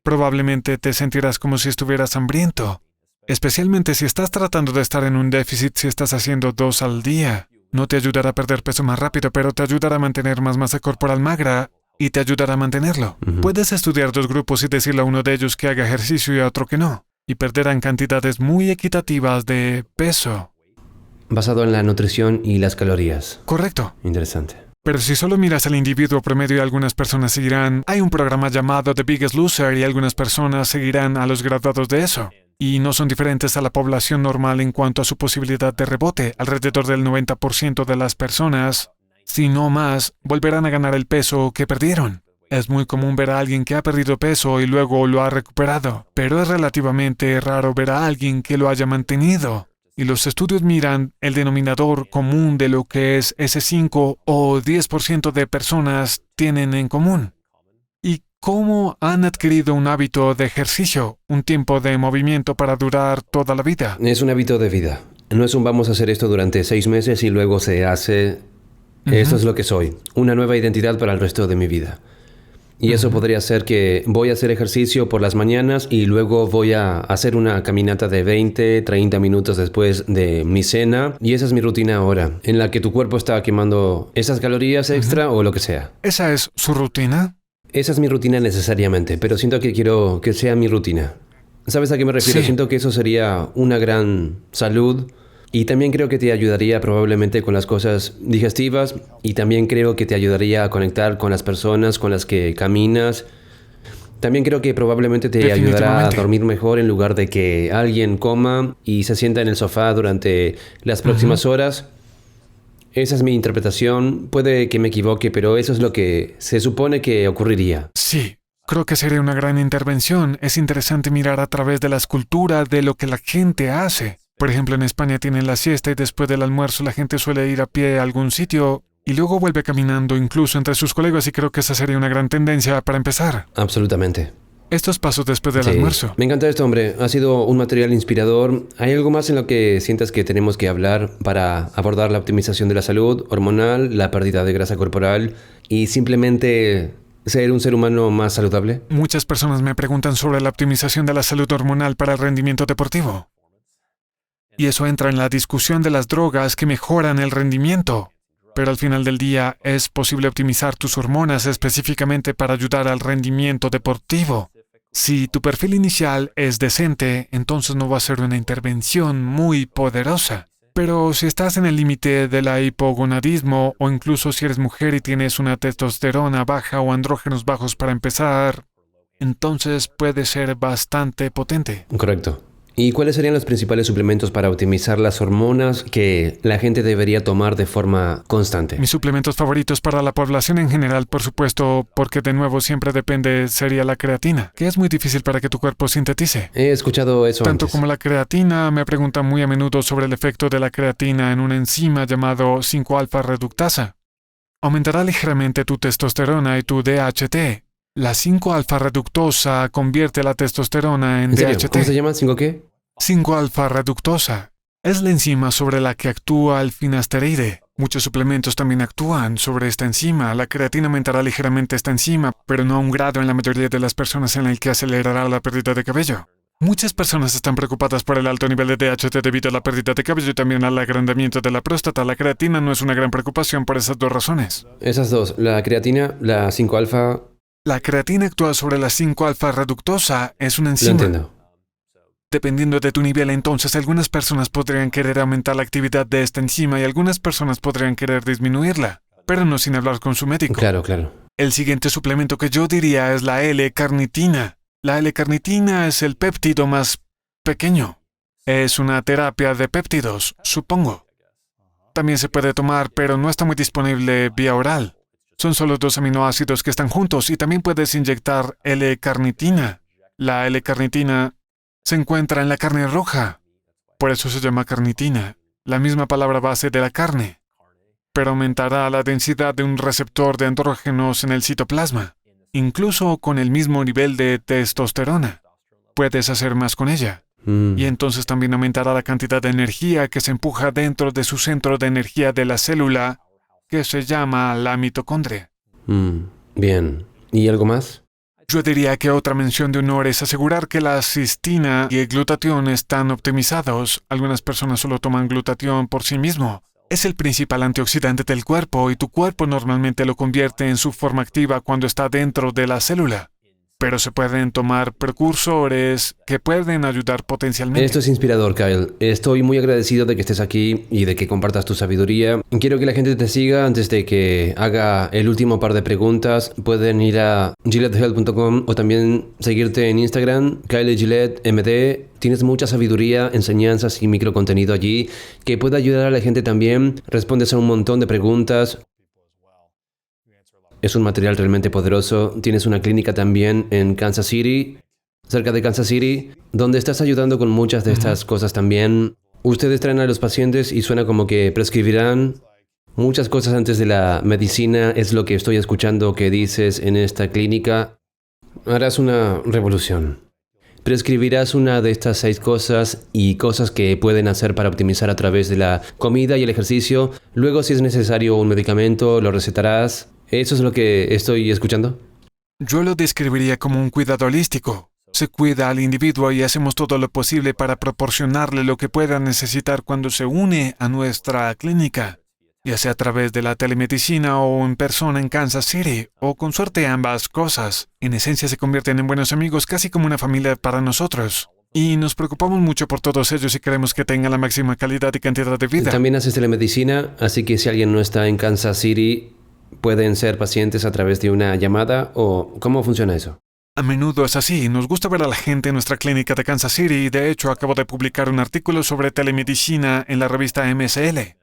Probablemente te sentirás como si estuvieras hambriento, especialmente si estás tratando de estar en un déficit si estás haciendo 2 al día. No te ayudará a perder peso más rápido, pero te ayudará a mantener más masa corporal magra y te ayudará a mantenerlo. Puedes estudiar 2 grupos y decirle a uno de ellos que haga ejercicio y a otro que no, y perderán cantidades muy equitativas de peso. Basado en la nutrición y las calorías. Correcto. Interesante. Pero si solo miras al individuo promedio, algunas personas seguirán. Hay un programa llamado The Biggest Loser y algunas personas seguirán a los graduados de eso. Y no son diferentes a la población normal en cuanto a su posibilidad de rebote. Alrededor del 90% de las personas, si no más, volverán a ganar el peso que perdieron. Es muy común ver a alguien que ha perdido peso y luego lo ha recuperado, pero es relativamente raro ver a alguien que lo haya mantenido. Y los estudios miran el denominador común de lo que es ese 5 o 10% de personas tienen en común. Y cómo han adquirido un hábito de ejercicio, un tiempo de movimiento para durar toda la vida. Es un hábito de vida. No es un vamos a hacer esto durante 6 meses y luego se hace. Esto es lo que soy. Una nueva identidad para el resto de mi vida. Y eso podría ser que voy a hacer ejercicio por las mañanas y luego voy a hacer una caminata de 20, 30 minutos después de mi cena. Y esa es mi rutina ahora, en la que tu cuerpo está quemando esas calorías extra o lo que sea. ¿Esa es su rutina? Esa es mi rutina necesariamente, pero siento que quiero que sea mi rutina. ¿Sabes a qué me refiero? Sí. Siento que eso sería una gran salud. Y también creo que te ayudaría probablemente con las cosas digestivas y también creo que te ayudaría a conectar con las personas con las que caminas. También creo que probablemente te ayudará a Definitivamente. dormir mejor en lugar de que alguien coma y se sienta en el sofá durante las próximas horas. Esa es mi interpretación. Puede que me equivoque, pero eso es lo que se supone que ocurriría. Sí. Creo que sería una gran intervención. Es interesante mirar a través de las culturas de lo que la gente hace. Por ejemplo, en España tienen la siesta y después del almuerzo la gente suele ir a pie a algún sitio y luego vuelve caminando incluso entre sus colegas y creo que esa sería una gran tendencia para empezar. Absolutamente. Estos pasos después del Sí. almuerzo. Me encanta esto, hombre. Ha sido un material inspirador. ¿Hay algo más en lo que sientas que tenemos que hablar para abordar la optimización de la salud hormonal, la pérdida de grasa corporal y simplemente ser un ser humano más saludable? Muchas personas me preguntan sobre la optimización de la salud hormonal para el rendimiento deportivo. Y eso entra en la discusión de las drogas que mejoran el rendimiento. Pero al final del día es posible optimizar tus hormonas específicamente para ayudar al rendimiento deportivo. Si tu perfil inicial es decente, entonces no va a ser una intervención muy poderosa. Pero si estás en el límite de la hipogonadismo o incluso si eres mujer y tienes una testosterona baja o andrógenos bajos para empezar, entonces puede ser bastante potente. Correcto. ¿Y cuáles serían los principales suplementos para optimizar las hormonas que la gente debería tomar de forma constante? Mis suplementos favoritos para la población en general, por supuesto, porque de nuevo siempre depende, sería la creatina, que es muy difícil para que tu cuerpo sintetice. He escuchado eso Tanto antes. como la creatina, me preguntan muy a menudo sobre el efecto de la creatina en una enzima llamado 5-alfa reductasa. Aumentará ligeramente tu testosterona y tu DHT. La 5-alfa reductosa convierte la testosterona en ¿En serio? DHT. ¿Cómo se llama? ¿5 qué? 5-alfa reductosa. Es la enzima sobre la que actúa el finasteride. Muchos suplementos también actúan sobre esta enzima. La creatina aumentará ligeramente esta enzima, pero no a un grado en la mayoría de las personas en el que acelerará la pérdida de cabello. Muchas personas están preocupadas por el alto nivel de DHT debido a la pérdida de cabello y también al agrandamiento de la próstata. La creatina no es una gran preocupación por esas dos razones. Esas dos, la creatina, la 5-alfa, La creatina actúa sobre la 5-alfa reductosa. Es una lo enzima. entiendo. Dependiendo de tu nivel, entonces algunas personas podrían querer aumentar la actividad de esta enzima y algunas personas podrían querer disminuirla, pero no sin hablar con su médico. Claro, claro. El siguiente suplemento que yo diría es la L-carnitina. La L-carnitina es el péptido más pequeño. Es una terapia de péptidos, supongo. También se puede tomar, pero no está muy disponible vía oral. Son solo 2 aminoácidos que están juntos y también puedes inyectar L-carnitina. La L-carnitina se encuentra en la carne roja. Por eso se llama carnitina, la misma palabra base de la carne. Pero aumentará la densidad de un receptor de andrógenos en el citoplasma, incluso con el mismo nivel de testosterona. Puedes hacer más con ella. Y entonces también aumentará la cantidad de energía que se empuja dentro de su centro de energía de la célula, que se llama la mitocondria. Bien. ¿Y algo más? Yo diría que otra mención de honor es asegurar que la cistina y el glutatión están optimizados. Algunas personas solo toman glutatión por sí mismo. Es el principal antioxidante del cuerpo y tu cuerpo normalmente lo convierte en su forma activa cuando está dentro de la célula. Pero se pueden tomar precursores que pueden ayudar potencialmente. Esto es inspirador, Kyle. Estoy muy agradecido de que estés aquí y de que compartas tu sabiduría. Quiero que la gente te siga antes de que haga el último par de preguntas. Pueden ir a gillettehealth.com o también seguirte en Instagram, Kyle Gillette MD. Tienes mucha sabiduría, enseñanzas y microcontenido allí que puede ayudar a la gente también. Respondes a un montón de preguntas. Es un material realmente poderoso. Tienes una clínica también en Kansas City, cerca de Kansas City, donde estás ayudando con muchas de estas cosas también. Ustedes traen a los pacientes y suena como que prescribirán muchas cosas antes de la medicina. Es lo que estoy escuchando que dices en esta clínica. Harás una revolución. Prescribirás una de estas 6 cosas y cosas que pueden hacer para optimizar a través de la comida y el ejercicio. Luego, si es necesario un medicamento, lo recetarás. ¿Eso es lo que estoy escuchando? Yo lo describiría como un cuidado holístico. Se cuida al individuo y hacemos todo lo posible para proporcionarle lo que pueda necesitar cuando se une a nuestra clínica, ya sea a través de la telemedicina o en persona en Kansas City, o con suerte ambas cosas. En esencia se convierten en buenos amigos, casi como una familia para nosotros. Y nos preocupamos mucho por todos ellos y queremos que tengan la máxima calidad y cantidad de vida. También haces telemedicina, así que si alguien no está en Kansas City, ¿pueden ser pacientes a través de una llamada o cómo funciona eso? A menudo es así. Nos gusta ver a la gente en nuestra clínica de Kansas City y de hecho acabo de publicar un artículo sobre telemedicina en la revista MSL.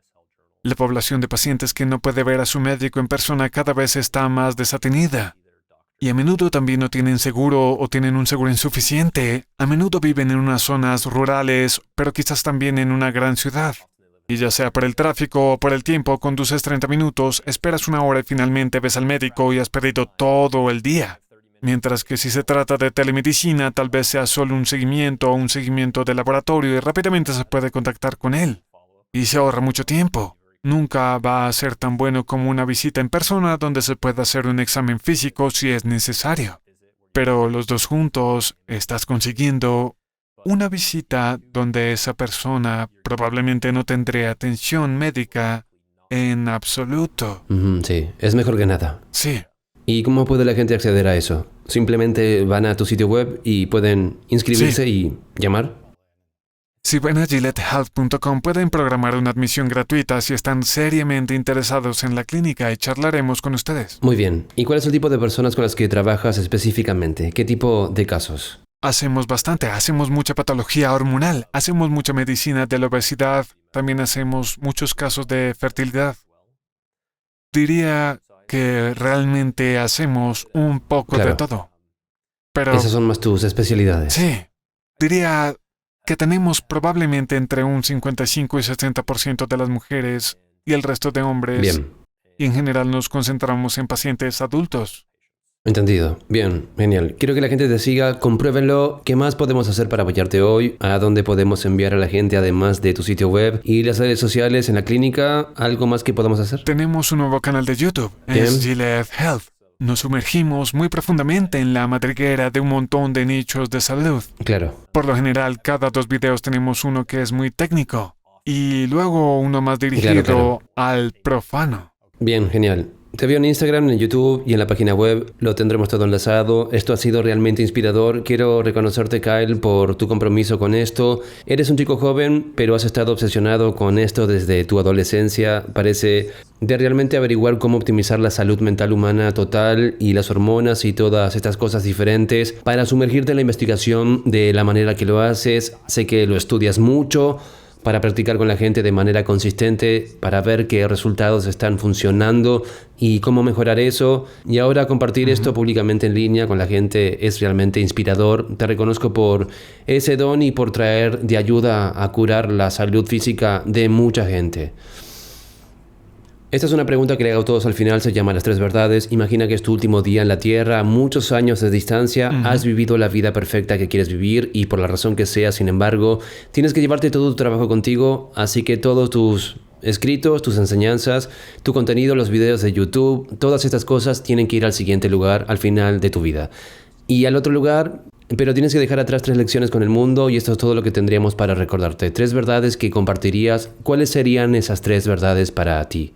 La población de pacientes que no puede ver a su médico en persona cada vez está más desatenida. Y a menudo también no tienen seguro o tienen un seguro insuficiente. A menudo viven en unas zonas rurales, pero quizás también en una gran ciudad. Y ya sea por el tráfico o por el tiempo, conduces 30 minutos, esperas una hora y finalmente ves al médico y has perdido todo el día. Mientras que si se trata de telemedicina, tal vez sea solo un seguimiento o un seguimiento de laboratorio y rápidamente se puede contactar con él. Y se ahorra mucho tiempo. Nunca va a ser tan bueno como una visita en persona donde se puede hacer un examen físico si es necesario. Pero los dos juntos estás consiguiendo una visita donde esa persona probablemente no tendría atención médica en absoluto. Sí, es mejor que nada. Sí. ¿Y cómo puede la gente acceder a eso? ¿Simplemente van a tu sitio web y pueden inscribirse y llamar? Si van a GilletteHealth.com pueden programar una admisión gratuita si están seriamente interesados en la clínica y charlaremos con ustedes. Muy bien. ¿Y cuál es el tipo de personas con las que trabajas específicamente? ¿Qué tipo de casos? Hacemos bastante, hacemos mucha patología hormonal, hacemos mucha medicina de la obesidad, también hacemos muchos casos de fertilidad. Diría que realmente hacemos un poco de todo. Pero esas son más tus especialidades. sí, diría que tenemos probablemente entre un 55 y 60% de las mujeres y el resto de hombres. Bien. Y en general nos concentramos en pacientes adultos. Entendido. Bien, genial. Quiero que la gente te siga, compruébenlo. ¿Qué más podemos hacer para apoyarte hoy? ¿A dónde podemos enviar a la gente además de tu sitio web y las redes sociales en la clínica? ¿Algo más que podamos hacer? Tenemos un nuevo canal de YouTube, es Gillette Health. Nos sumergimos muy profundamente en la madriguera de un montón de nichos de salud. Claro. Por lo general, cada 2 videos tenemos uno que es muy técnico y luego uno más dirigido al profano. Bien, genial. Te veo en Instagram, en YouTube y en la página web. Lo tendremos todo enlazado. Esto ha sido realmente inspirador. Quiero reconocerte, Kyle, por tu compromiso con esto. Eres un chico joven, pero has estado obsesionado con esto desde tu adolescencia. Parece de realmente averiguar cómo optimizar la salud mental humana total y las hormonas y todas estas cosas diferentes para sumergirte en la investigación de la manera que lo haces. Sé que lo estudias mucho para practicar con la gente de manera consistente, para ver qué resultados están funcionando y cómo mejorar eso. Y ahora compartir esto públicamente en línea con la gente es realmente inspirador. Te reconozco por ese don y por traer de ayuda a curar la salud física de mucha gente. Esta es una pregunta que le hago a todos al final, se llama Las 3 verdades. Imagina que es tu último día en la Tierra, muchos años de distancia, has vivido la vida perfecta que quieres vivir y por la razón que sea, sin embargo, tienes que llevarte todo tu trabajo contigo, así que todos tus escritos, tus enseñanzas, tu contenido, los videos de YouTube, todas estas cosas tienen que ir al siguiente lugar al final de tu vida. Y al otro lugar, pero tienes que dejar atrás 3 lecciones con el mundo y esto es todo lo que tendríamos para recordarte. 3 verdades que compartirías. ¿Cuáles serían esas 3 verdades para ti?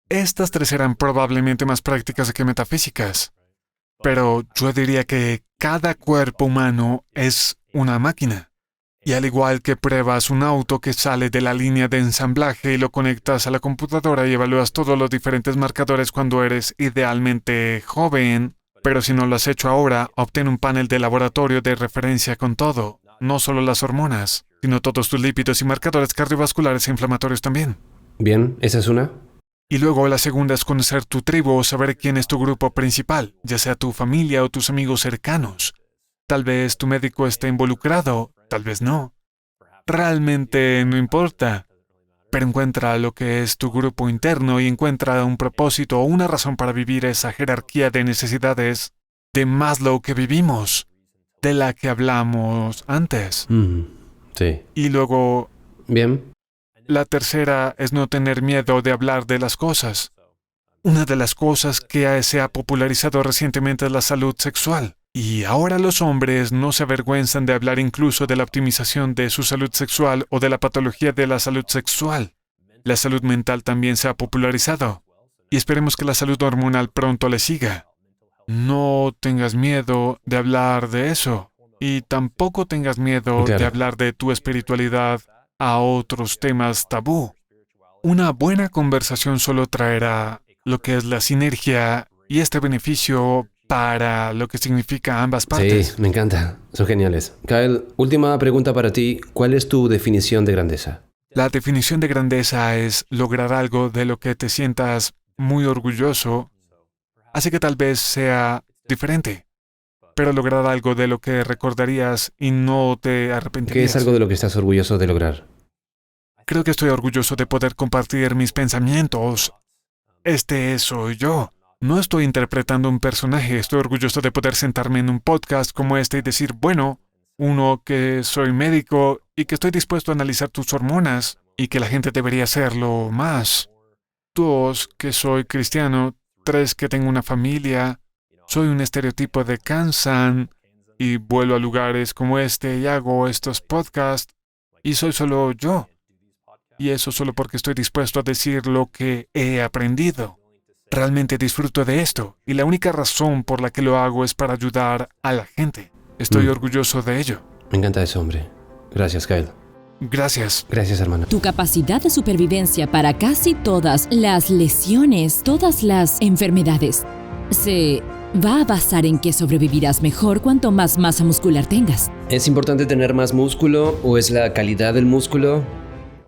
Estas 3 eran probablemente más prácticas que metafísicas, pero yo diría que cada cuerpo humano es una máquina. Y al igual que pruebas un auto que sale de la línea de ensamblaje y lo conectas a la computadora y evalúas todos los diferentes marcadores cuando eres idealmente joven, pero si no lo has hecho ahora, obtén un panel de laboratorio de referencia con todo, no solo las hormonas, sino todos tus lípidos y marcadores cardiovasculares e inflamatorios también. Bien, ¿esa es una? Y luego la segunda es conocer tu tribu o saber quién es tu grupo principal, ya sea tu familia o tus amigos cercanos. Tal vez tu médico esté involucrado, tal vez no. Realmente no importa. Pero encuentra lo que es tu grupo interno y encuentra un propósito o una razón para vivir esa jerarquía de necesidades de Maslow que vivimos, de la que hablamos antes. Sí. Y luego, Bien. la tercera es no tener miedo de hablar de las cosas. Una de las cosas que se ha popularizado recientemente es la salud sexual. Y ahora los hombres no se avergüenzan de hablar incluso de la optimización de su salud sexual o de la patología de la salud sexual. La salud mental también se ha popularizado. Y esperemos que la salud hormonal pronto le siga. No tengas miedo de hablar de eso. Y tampoco tengas miedo Claro. de hablar de tu espiritualidad a otros temas tabú. Una buena conversación solo traerá lo que es la sinergia y este beneficio para lo que significa ambas partes. Sí, me encanta. Son geniales. Kyle, última pregunta para ti. ¿Cuál es tu definición de grandeza? La definición de grandeza es lograr algo de lo que te sientas muy orgulloso, así que tal vez sea diferente, pero lograr algo de lo que recordarías y no te ¿Qué arrepentirías. es algo de lo que estás orgulloso de lograr? Creo que estoy orgulloso de poder compartir mis pensamientos. Soy yo. No estoy interpretando un personaje, estoy orgulloso de poder sentarme en un podcast como este y decir, bueno, uno, que soy médico y que estoy dispuesto a analizar tus hormonas y que la gente debería hacerlo más. 2, que soy cristiano. 3, que tengo una familia. Soy un estereotipo de Kansan y vuelo a lugares como este y hago estos podcasts y soy solo yo. Y eso solo porque estoy dispuesto a decir lo que he aprendido. Realmente disfruto de esto y la única razón por la que lo hago es para ayudar a la gente. Estoy orgulloso de ello. Me encanta eso, hombre. Gracias, Kyle. Gracias. Gracias, hermano. Tu capacidad de supervivencia para casi todas las lesiones, todas las enfermedades, se va a basar en que sobrevivirás mejor cuanto más masa muscular tengas. ¿Es importante tener más músculo o es la calidad del músculo?